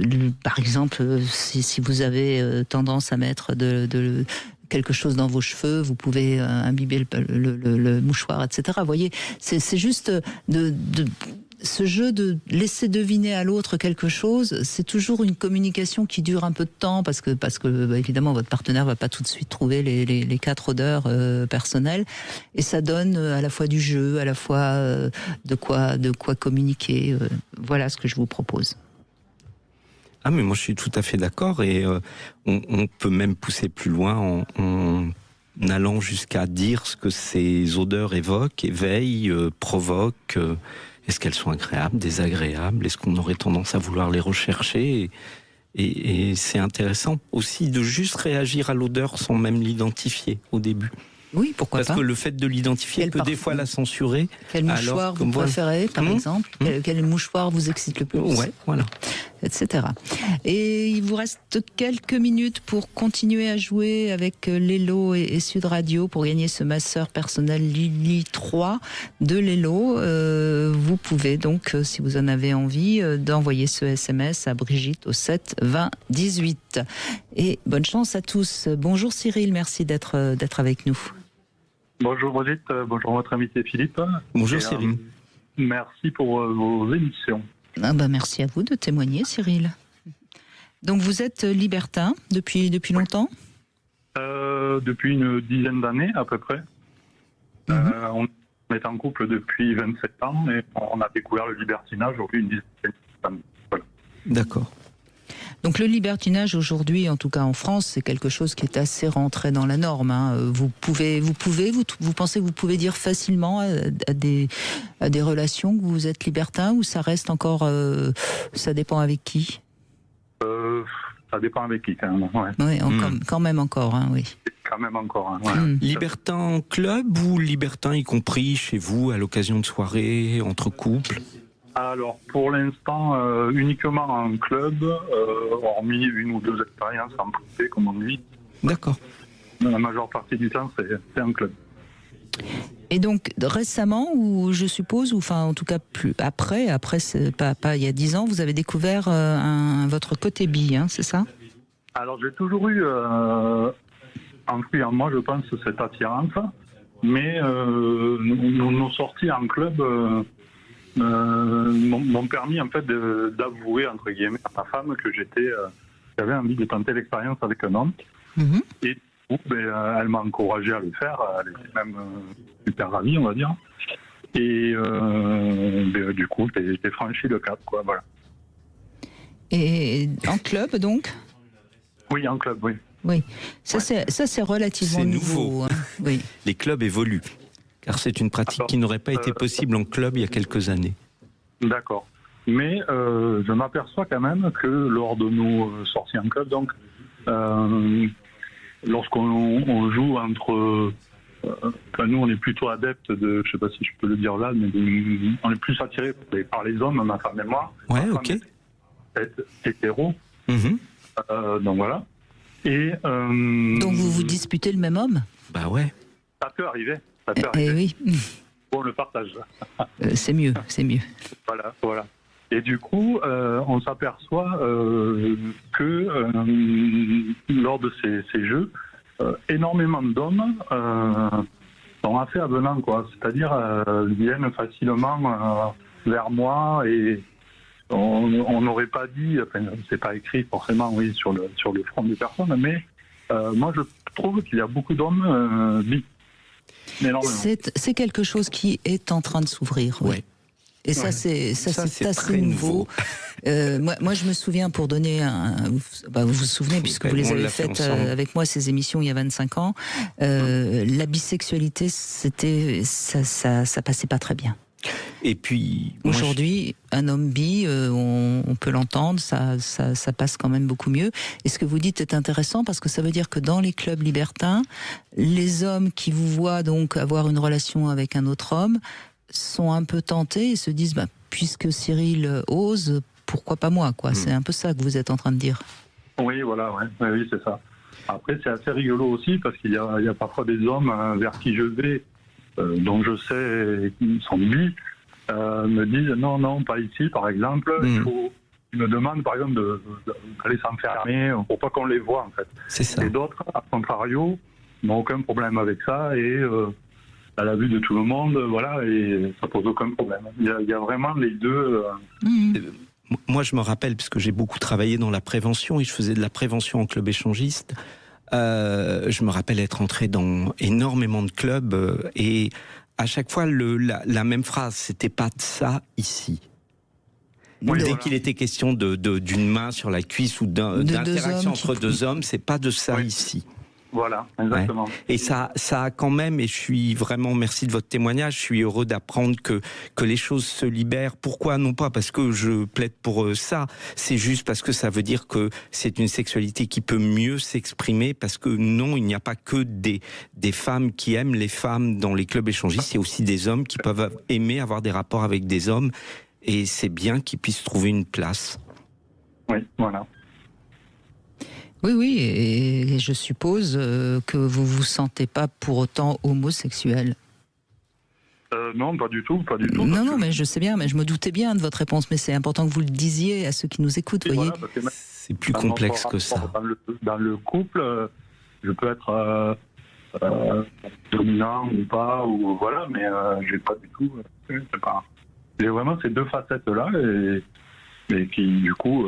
par exemple, si vous avez tendance à mettre quelque chose dans vos cheveux, vous pouvez imbiber le mouchoir, etc. Vous voyez, c'est juste ce jeu de laisser deviner à l'autre quelque chose. C'est toujours une communication qui dure un peu de temps parce que évidemment votre partenaire va pas tout de suite trouver les 4 odeurs personnelles, et ça donne à la fois du jeu, à la fois de quoi communiquer. Voilà ce que je vous propose. Ah mais moi je suis tout à fait d'accord, et on peut même pousser plus loin en allant jusqu'à dire ce que ces odeurs évoquent, éveillent, provoquent. Est-ce qu'elles sont agréables, désagréables? Est-ce qu'on aurait tendance à vouloir les rechercher? Et c'est intéressant aussi de juste réagir à l'odeur sans même l'identifier au début. Oui, pourquoi pas. Parce que le fait de l'identifier peut des fois la censurer. Quel mouchoir vous préférez, par exemple? Quel mouchoir vous excite le plus? Ouais, voilà. Etc. Et il vous reste quelques minutes pour continuer à jouer avec Lelo et Sud Radio pour gagner ce masseur personnel Lily 3 de Lelo. Vous pouvez donc, si vous en avez envie, d'envoyer ce SMS à Brigitte au 7 20 18. Et bonne chance à tous. Bonjour Cyril, merci d'être avec nous. Bonjour Brigitte, bonjour votre invité Philippe. Bonjour Cyril. Merci pour vos émissions. Merci à vous de témoigner, Cyril. Donc vous êtes libertin depuis longtemps? Depuis une dizaine d'années à peu près. On est en couple depuis 27 ans et on a découvert le libertinage aujourd'hui une dizaine d'années. Voilà. D'accord. Donc le libertinage aujourd'hui, en tout cas en France, c'est quelque chose qui est assez rentré dans la norme. Vous pensez que vous pouvez dire facilement à des relations que vous êtes libertin, ou ça reste encore, ça dépend avec qui? Ça dépend avec qui quand même. Ouais. Oui, quand même encore, oui. Quand même encore. Ouais. Libertin en club ou libertin y compris chez vous à l'occasion de soirées entre couples? Alors, pour l'instant, uniquement en club, hormis 1 ou 2 expériences en privé, comme on dit. D'accord. La majeure partie du temps, c'est en club. Et donc, récemment, ou je suppose, ou enfin, en tout cas, plus après c'est pas il y a 10 ans, vous avez découvert votre côté bi, c'est ça? Alors, j'ai toujours eu, enfouie en moi, je pense, cette attirance, mais nos sorties en club m'ont permis en fait d'avouer entre guillemets à ma femme que j'avais envie de tenter l'expérience avec un homme. Et du coup, elle m'a encouragé à le faire. Elle était même super ravie, on va dire. Et du coup, j'ai franchi le cap, quoi. Voilà. Et en club donc? Oui, en club, oui. Oui, ça c'est relativement nouveau. Oui. Les clubs évoluent. Car c'est une pratique qui n'aurait pas été possible en club il y a quelques années. D'accord. Mais je m'aperçois quand même que lors de nos sorties en club, donc lorsqu'on joue entre... nous, on est plutôt adeptes de, je sais pas si je peux le dire là, mais on est plus attirés par les hommes, ma femme et moi. Ouais, ok. Hétéro. Donc voilà. Et donc vous vous disputez le même homme? Bah ouais. Ça peut arriver. Oui. Bon, on le partage. C'est mieux. Voilà. Et du coup, on s'aperçoit que lors de ces jeux, énormément d'hommes sont assez avenants, quoi. C'est-à-dire viennent facilement vers moi et on n'aurait pas dit, enfin c'est pas écrit forcément, oui, sur le front des personnes, mais moi je trouve qu'il y a beaucoup d'hommes bi. C'est quelque chose qui est en train de s'ouvrir. Oui. Et ça, c'est assez nouveau. Moi, je me souviens, pour donner vous vous souvenez, puisque vous les avez faites avec moi, ces émissions, il y a 25 ans, la bisexualité, ça passait pas très bien. Et puis... Aujourd'hui, un homme bi, on peut l'entendre, ça passe quand même beaucoup mieux. Et ce que vous dites est intéressant, parce que ça veut dire que dans les clubs libertins, les hommes qui vous voient donc avoir une relation avec un autre homme sont un peu tentés et se disent puisque Cyril ose, pourquoi pas moi, quoi. C'est un peu ça que vous êtes en train de dire. Oui, voilà, oui, c'est ça. Après, c'est assez rigolo aussi, parce qu'il y a parfois des hommes vers qui je vais, dont je sais qu'ils sont bi, me disent non, pas ici, par exemple. Ils me demandent, par exemple, d'aller s'enfermer pour pas qu'on les voit, en fait. C'est ça. Et d'autres, à contrario, n'ont aucun problème avec ça et à la vue de tout le monde, voilà, et ça pose aucun problème. Il y a vraiment les deux. Moi, je me rappelle, parce que j'ai beaucoup travaillé dans la prévention et je faisais de la prévention en club échangiste. Je me rappelle être entré dans énormément de clubs et à chaque fois la même phrase, c'était pas de ça ici. Dès qu'il était question d'une main sur la cuisse ou d'interaction entre deux hommes, c'est pas de ça ici. Voilà, exactement. Ouais. Et ça a quand même, et je suis vraiment, merci de votre témoignage, je suis heureux d'apprendre que les choses se libèrent. Pourquoi? Non pas parce que je plaide pour ça, c'est juste parce que ça veut dire que c'est une sexualité qui peut mieux s'exprimer, parce que non, il n'y a pas que des femmes qui aiment les femmes dans les clubs échangistes, il y a aussi des hommes qui peuvent aimer avoir des rapports avec des hommes, et c'est bien qu'ils puissent trouver une place. Oui, voilà. Oui, et je suppose que vous vous sentez pas pour autant homosexuel. Non, pas du tout. Non, mais je sais bien, mais je me doutais bien de votre réponse, mais c'est important que vous le disiez à ceux qui nous écoutent, voyez. Voilà, c'est plus complexe que ça. Dans le couple, je peux être dominant ou pas, ou voilà, mais j'ai pas du tout. J'ai vraiment ces deux facettes-là, et qui, du coup,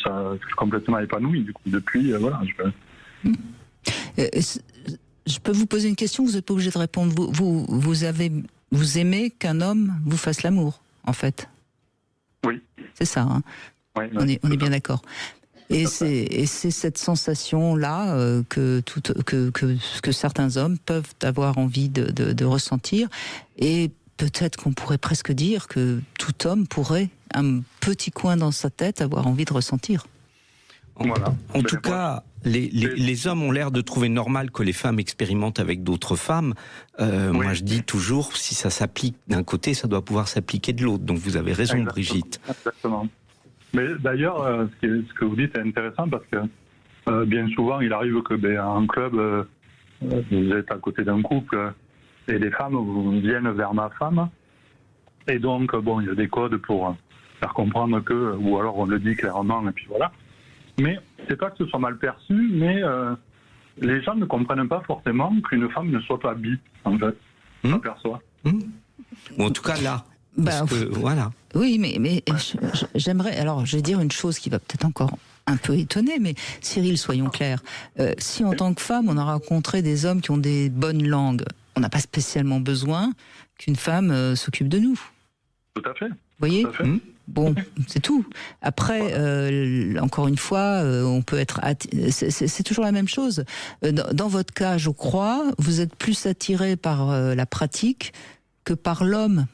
ça complètement épanoui, du coup, depuis, voilà. Je peux vous poser une question, vous n'êtes pas obligé de répondre. Vous aimez qu'un homme vous fasse l'amour, en fait? Oui. C'est ça, hein? Oui, on est bien d'accord. Et c'est cette sensation-là que certains hommes peuvent avoir envie de ressentir. Et peut-être qu'on pourrait presque dire que tout homme pourrait, un petit coin dans sa tête, avoir envie de ressentir. Voilà. En tout cas, les hommes ont l'air de trouver normal que les femmes expérimentent avec d'autres femmes. Moi, je dis toujours, si ça s'applique d'un côté, ça doit pouvoir s'appliquer de l'autre. Donc vous avez raison, exactement. Brigitte. Exactement. Mais d'ailleurs, ce que vous dites est intéressant, parce que bien souvent, il arrive que en club, vous êtes à côté d'un couple et les femmes viennent vers ma femme. Et donc, il y a des codes pour faire comprendre que, ou alors on le dit clairement, et puis voilà. Mais c'est pas que ce soit mal perçu, mais les gens ne comprennent pas forcément qu'une femme ne soit pas bi, en fait. On s'aperçoit. Ou en tout cas là. Parce que, voilà. Oui, mais j'aimerais... Alors, je vais dire une chose qui va peut-être encore un peu étonner, mais Cyril, soyons clairs. Si en tant que femme, on a rencontré des hommes qui ont des bonnes langues, on n'a pas spécialement besoin qu'une femme s'occupe de nous. Tout à fait. Vous voyez ? Bon, c'est tout. Après, encore une fois, on peut être... C'est toujours la même chose. Dans votre cas, je crois, vous êtes plus attiré par la pratique que par l'homme.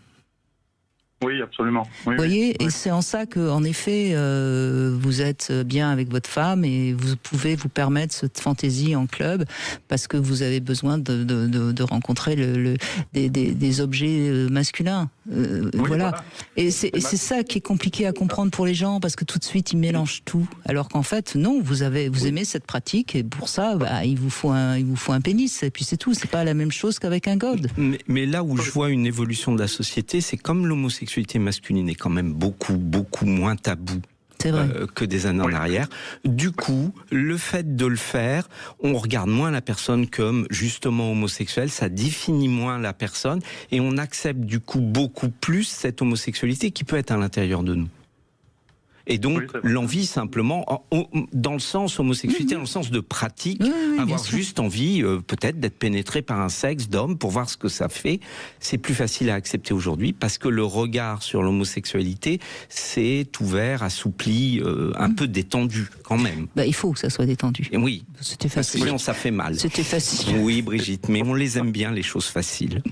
Oui, absolument. Oui, vous voyez, oui. et c'est en ça que, en effet, vous êtes bien avec votre femme et vous pouvez vous permettre cette fantaisie en club parce que vous avez besoin de rencontrer des objets masculins. Voilà. Et c'est ça qui est compliqué à comprendre pour les gens parce que tout de suite ils mélangent tout. Alors qu'en fait, non, vous aimez cette pratique et pour ça, il vous faut un pénis et puis c'est tout. C'est pas la même chose qu'avec un gold. Mais là où je vois une évolution de la société, c'est comme l'homosexualité masculine est quand même beaucoup moins tabou que des années en arrière. Du coup, le fait de le faire, on regarde moins la personne comme justement homosexuelle, ça définit moins la personne et on accepte du coup beaucoup plus cette homosexualité qui peut être à l'intérieur de nous. Et donc, l'envie simplement, dans le sens homosexualité, dans le sens de pratique, avoir juste envie, peut-être, d'être pénétré par un sexe d'homme pour voir ce que ça fait, c'est plus facile à accepter aujourd'hui parce que le regard sur l'homosexualité s'est ouvert, assoupli, un peu détendu quand même. Il faut que ça soit détendu. Et oui, c'était facile. Sinon, ça fait mal. C'était facile. Oui, Brigitte, mais on les aime bien, les choses faciles.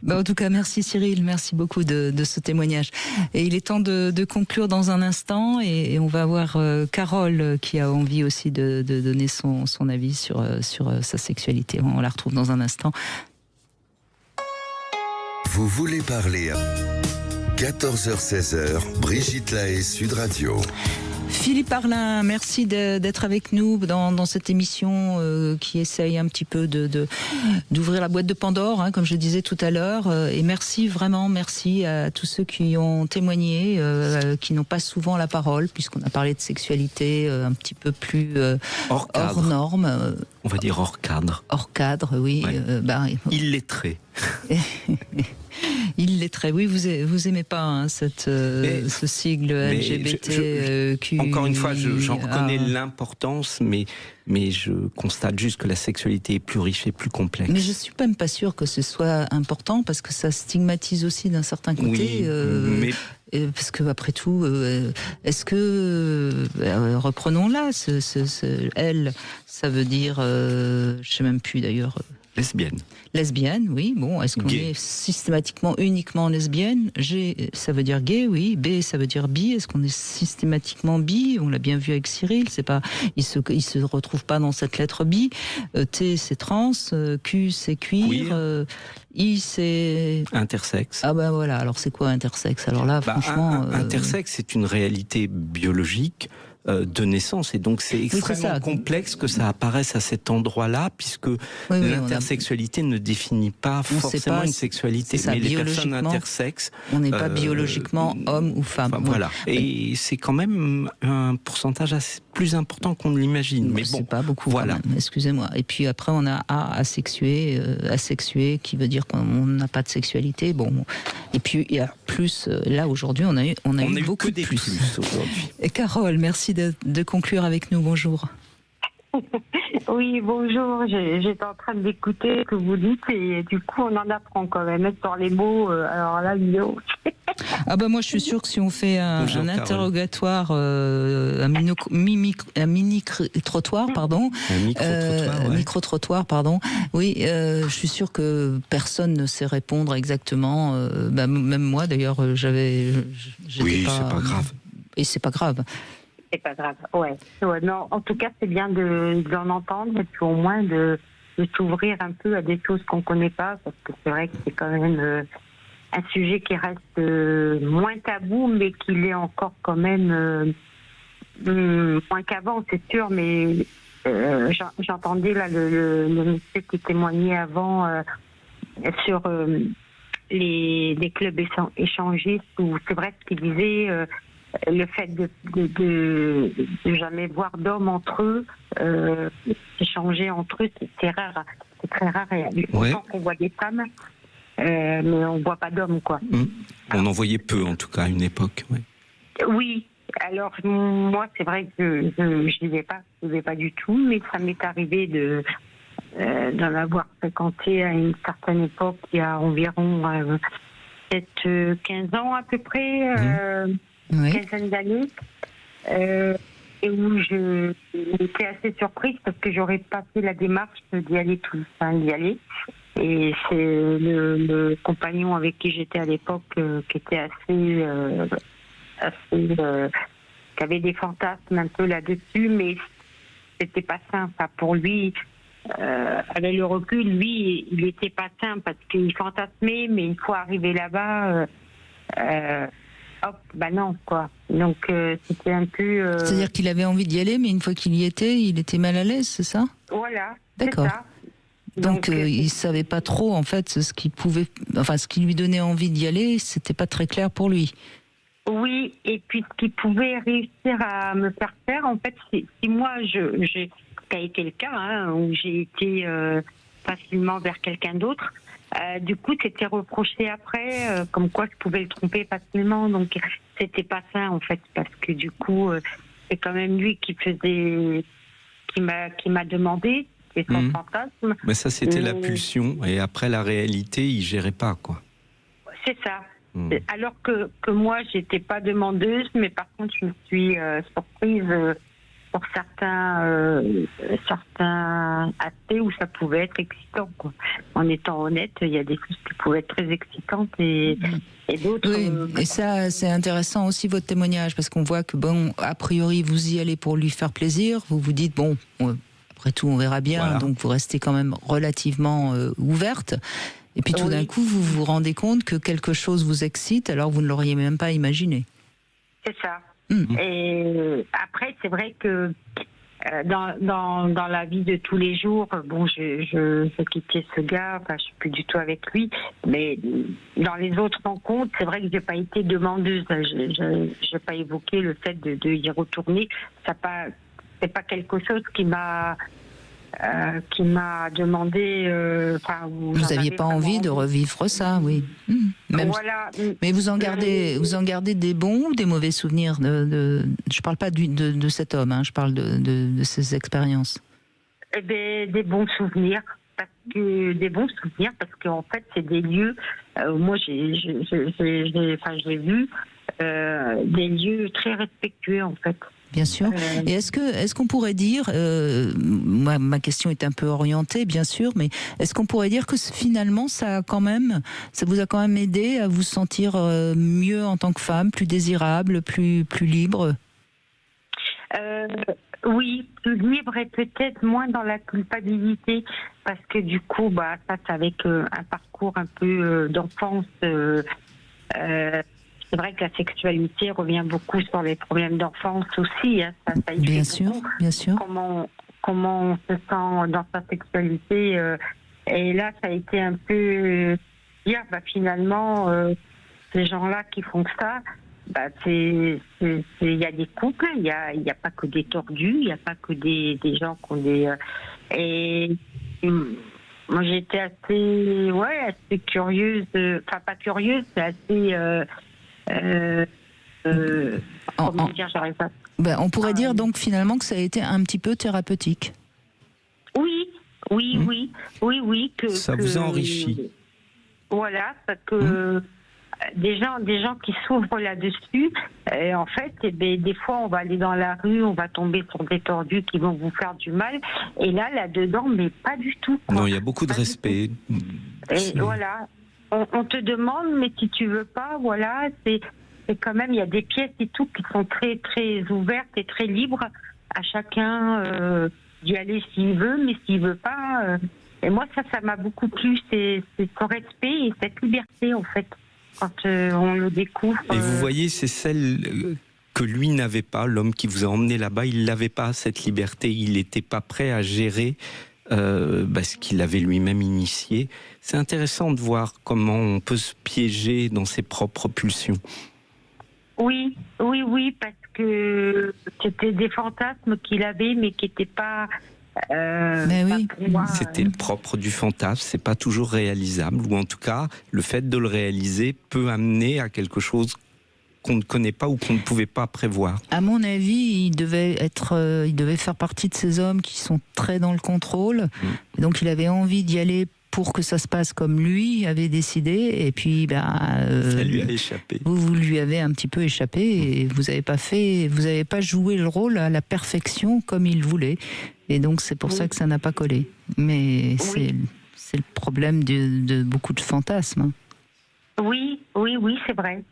En tout cas, merci Cyril, merci beaucoup de ce témoignage. Et il est temps de conclure dans un instant et on va avoir Carole qui a envie aussi de donner son avis sur sa sexualité. On la retrouve dans un instant. Vous voulez parler à 14h-16h, Brigitte Lahaie, Sud Radio. Philippe Arlin, merci d'être avec nous dans cette émission qui essaye un petit peu d'ouvrir la boîte de Pandore, comme je disais tout à l'heure. Et merci à tous ceux qui ont témoigné, qui n'ont pas souvent la parole, puisqu'on a parlé de sexualité un petit peu plus hors norme. On va dire hors cadre. Hors cadre, oui. Ouais. Illettré. Illettré, oui, vous aimez pas ce sigle LGBTQ. Encore une fois, j'en reconnais l'importance, mais je constate juste que la sexualité est plus riche et plus complexe. Mais je suis même pas sûre que ce soit important parce que ça stigmatise aussi d'un certain côté. Oui, mais... Parce que après tout, est-ce que reprenons-la, elle, ça veut dire, je sais même plus d'ailleurs. Lesbienne, oui. Bon, est-ce qu'on est systématiquement uniquement lesbienne? G, ça veut dire gay, oui. B, ça veut dire bi. Est-ce qu'on est systématiquement bi? On l'a bien vu avec Cyril. C'est pas, il se retrouve pas dans cette lettre bi. T, c'est trans. Q, c'est queer. I, c'est intersexe. Ah ben voilà. Alors c'est quoi intersexe? Alors là, franchement, intersexe, c'est une réalité biologique de naissance et donc c'est extrêmement complexe que ça apparaisse à cet endroit-là puisque l'intersexualité ne définit pas forcément une sexualité, mais les personnes intersexes, on n'est pas biologiquement homme ou femme. Voilà, et c'est quand même un pourcentage plus important qu'on ne l'imagine. Mais bon, c'est pas beaucoup. Voilà. Excusez-moi. Et puis après on a asexué, qui veut dire qu'on n'a pas de sexualité. Bon, et puis il y a plus. Là aujourd'hui on a eu beaucoup de plus aujourd'hui. Et Carole, merci de conclure avec nous. Bonjour. Oui, bonjour. J'étais en train d'écouter ce que vous dites et du coup, on en apprend quand même sur les mots. Alors là, moi, je suis sûre que si on fait un interrogatoire, un mini-trottoir, pardon. Micro-trottoir, pardon. Oui, je suis sûre que personne ne sait répondre exactement. Même moi, d'ailleurs, oui, c'est pas grave. Et c'est pas grave. C'est pas grave, ouais. Non, en tout cas, c'est bien d'en entendre et puis au moins de s'ouvrir un peu à des choses qu'on connaît pas, parce que c'est vrai que c'est quand même un sujet qui reste moins tabou, mais qu'il est encore quand même moins qu'avant, c'est sûr, mais j'entendais là le monsieur qui témoignait avant sur les clubs échangistes, où c'est vrai ce qu'il disait... le fait de jamais voir d'hommes entre eux, échanger entre eux, c'est rare. C'est très rare. Autant qu'on voit des femmes, mais on voit pas d'hommes, quoi. On en voyait peu, en tout cas, à une époque. Oui. Alors, moi, c'est vrai que je n'y vais pas du tout, mais ça m'est arrivé d'en avoir fréquenté à une certaine époque, il y a environ peut-être 15 ans à peu près. Quinzaine d'années, et où j'étais assez surprise parce que j'aurais pas fait la démarche d'y aller Et c'est le compagnon avec qui j'étais à l'époque qui était assez qui avait des fantasmes un peu là-dessus, mais c'était pas simple. Enfin, pour lui, avec le recul, lui, il était pas simple parce qu'il fantasmait, mais une fois arrivé là-bas, hop, bah non, quoi. Donc c'était un peu. C'est-à-dire qu'il avait envie d'y aller, mais une fois qu'il y était, il était mal à l'aise, c'est ça? Voilà. D'accord. C'est ça. Donc il savait pas trop en fait ce qui lui donnait envie d'y aller, c'était pas très clair pour lui. Oui, et puis ce qu'il pouvait réussir à me faire faire, en fait, si moi j'ai ça a été le cas, hein, où j'ai été facilement vers quelqu'un d'autre. Du coup, c'était reproché après, comme quoi je pouvais le tromper facilement. Donc c'était pas ça en fait, parce que du coup, c'est quand même lui qui m'a demandé. Son fantasme. Mais ça, c'était la pulsion, et après la réalité, il gérait pas, quoi. C'est ça. Alors que moi, j'étais pas demandeuse, mais par contre, je me suis surprise pour certains aspects où ça pouvait être excitant, quoi. En étant honnête, il y a des choses qui pouvaient être très excitantes et d'autres. Oui, et ça, c'est intéressant aussi votre témoignage, parce qu'on voit que, bon, a priori, vous y allez pour lui faire plaisir, vous vous dites, bon, après tout, on verra bien, voilà. Donc vous restez quand même relativement ouverte. Et puis tout d'un coup, vous vous rendez compte que quelque chose vous excite, alors vous ne l'auriez même pas imaginé. C'est ça. Et après, c'est vrai que dans la vie de tous les jours, bon, je quittais ce gars, enfin, je suis plus du tout avec lui, mais dans les autres rencontres, c'est vrai que j'ai pas été demandeuse. J'ai pas évoqué le fait de y retourner. C'est pas quelque chose qui m'a demandé. Vous n'aviez pas envie de revivre ça, oui. Voilà. Mais vous en gardez des bons ou des mauvais souvenirs je parle pas de cet homme, hein, je parle de ses expériences. Des bons souvenirs. Parce qu'en fait, c'est des lieux. Moi, j'ai vu des lieux très respectueux, en fait. Bien sûr. Et est-ce qu'on pourrait dire, ma question est un peu orientée, bien sûr, mais est-ce qu'on pourrait dire que finalement, ça vous a quand même aidé à vous sentir mieux en tant que femme, plus désirable, plus libre? Oui, plus libre et peut-être moins dans la culpabilité, parce que du coup, ça c'est avec un parcours un peu d'enfance. C'est vrai que la sexualité revient beaucoup sur les problèmes d'enfance aussi. Hein. Ça bien sûr, bien sûr. Comment on se sent dans sa sexualité. Et là, ça a été un peu dire, finalement, ces gens-là qui font ça, il y a des couples, il y a pas que des tordus, il n'y a pas que des gens qui ont des... et moi, j'étais assez curieuse, enfin pas curieuse, c'est assez... comment dire, j'arrive pas. On pourrait dire donc finalement que ça a été un petit peu thérapeutique. Oui. Ça vous a enrichi. Voilà, parce que des gens qui s'ouvrent là-dessus, en fait, des fois on va aller dans la rue, on va tomber sur des tordus qui vont vous faire du mal, et là-dedans, mais pas du tout. Quoi. Non, il y a beaucoup de respect. Et voilà. On te demande, mais si tu veux pas, voilà, c'est quand même, il y a des pièces et tout qui sont très, très ouvertes et très libres à chacun d'y aller s'il veut, mais s'il veut pas. Et moi, ça m'a beaucoup plu, c'est ce respect et cette liberté, en fait, quand on le découvre. Et vous voyez, c'est celle que lui n'avait pas, l'homme qui vous a emmené là-bas, il n'avait pas cette liberté, il n'était pas prêt à gérer ce qu'il avait lui-même initié. C'est intéressant de voir comment on peut se piéger dans ses propres pulsions. Oui, parce que c'était des fantasmes qu'il avait, mais qui n'étaient pas... C'était le propre du fantasme, c'est pas toujours réalisable, ou en tout cas, le fait de le réaliser peut amener à quelque chose qu'on ne connaît pas ou qu'on ne pouvait pas prévoir. À mon avis, il devait faire partie de ces hommes qui sont très dans le contrôle. Donc il avait envie d'y aller pour que ça se passe comme lui avait décidé, et puis ça lui a échappé. Vous lui avez un petit peu échappé et vous n'avez pas joué le rôle à la perfection comme il voulait, et donc c'est pour ça que ça n'a pas collé. Mais c'est le problème de beaucoup de fantasmes. Oui, c'est vrai.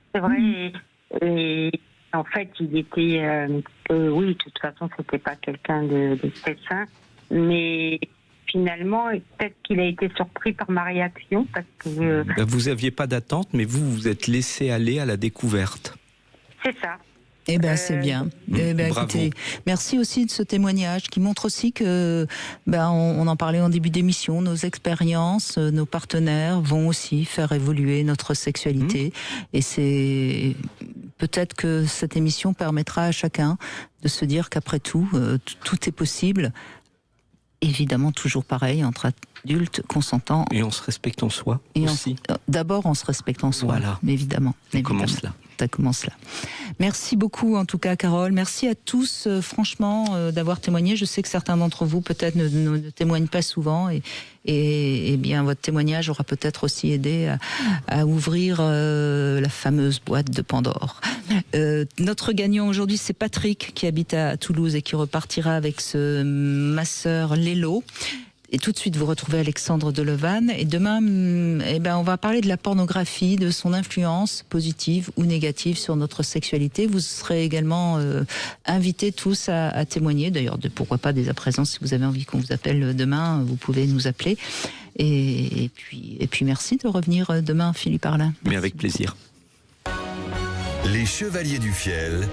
Et en fait, il était... oui, de toute façon, c'était pas quelqu'un de très sain. Mais finalement, peut-être qu'il a été surpris par ma réaction. Parce que vous n'aviez pas d'attente, mais vous êtes laissé aller à la découverte. C'est ça. Eh bien, c'est bien. Écoutez, merci aussi de ce témoignage qui montre aussi que, on en parlait en début d'émission, nos expériences, nos partenaires vont aussi faire évoluer notre sexualité. Et c'est peut-être que cette émission permettra à chacun de se dire qu'après tout, tout est possible. Évidemment, toujours pareil, entre adultes consentants. Et en se respectant soi aussi. D'abord en se respectant soi, voilà. Évidemment. Ça commence là. Merci beaucoup en tout cas Carole. Merci à tous franchement d'avoir témoigné. Je sais que certains d'entre vous peut-être ne témoignent pas souvent et bien votre témoignage aura peut-être aussi aidé à ouvrir la fameuse boîte de Pandore. Notre gagnant aujourd'hui c'est Patrick qui habite à Toulouse et qui repartira avec ce masseur Lélo. Et tout de suite, vous retrouvez Alexandre Delevanne. Et demain, on va parler de la pornographie, de son influence positive ou négative sur notre sexualité. Vous serez également invités tous à témoigner. D'ailleurs, pourquoi pas dès à présent, si vous avez envie qu'on vous appelle demain, vous pouvez nous appeler. Et puis merci de revenir demain, Philippe Arlin. Mais avec plaisir. Les Chevaliers du Fiel.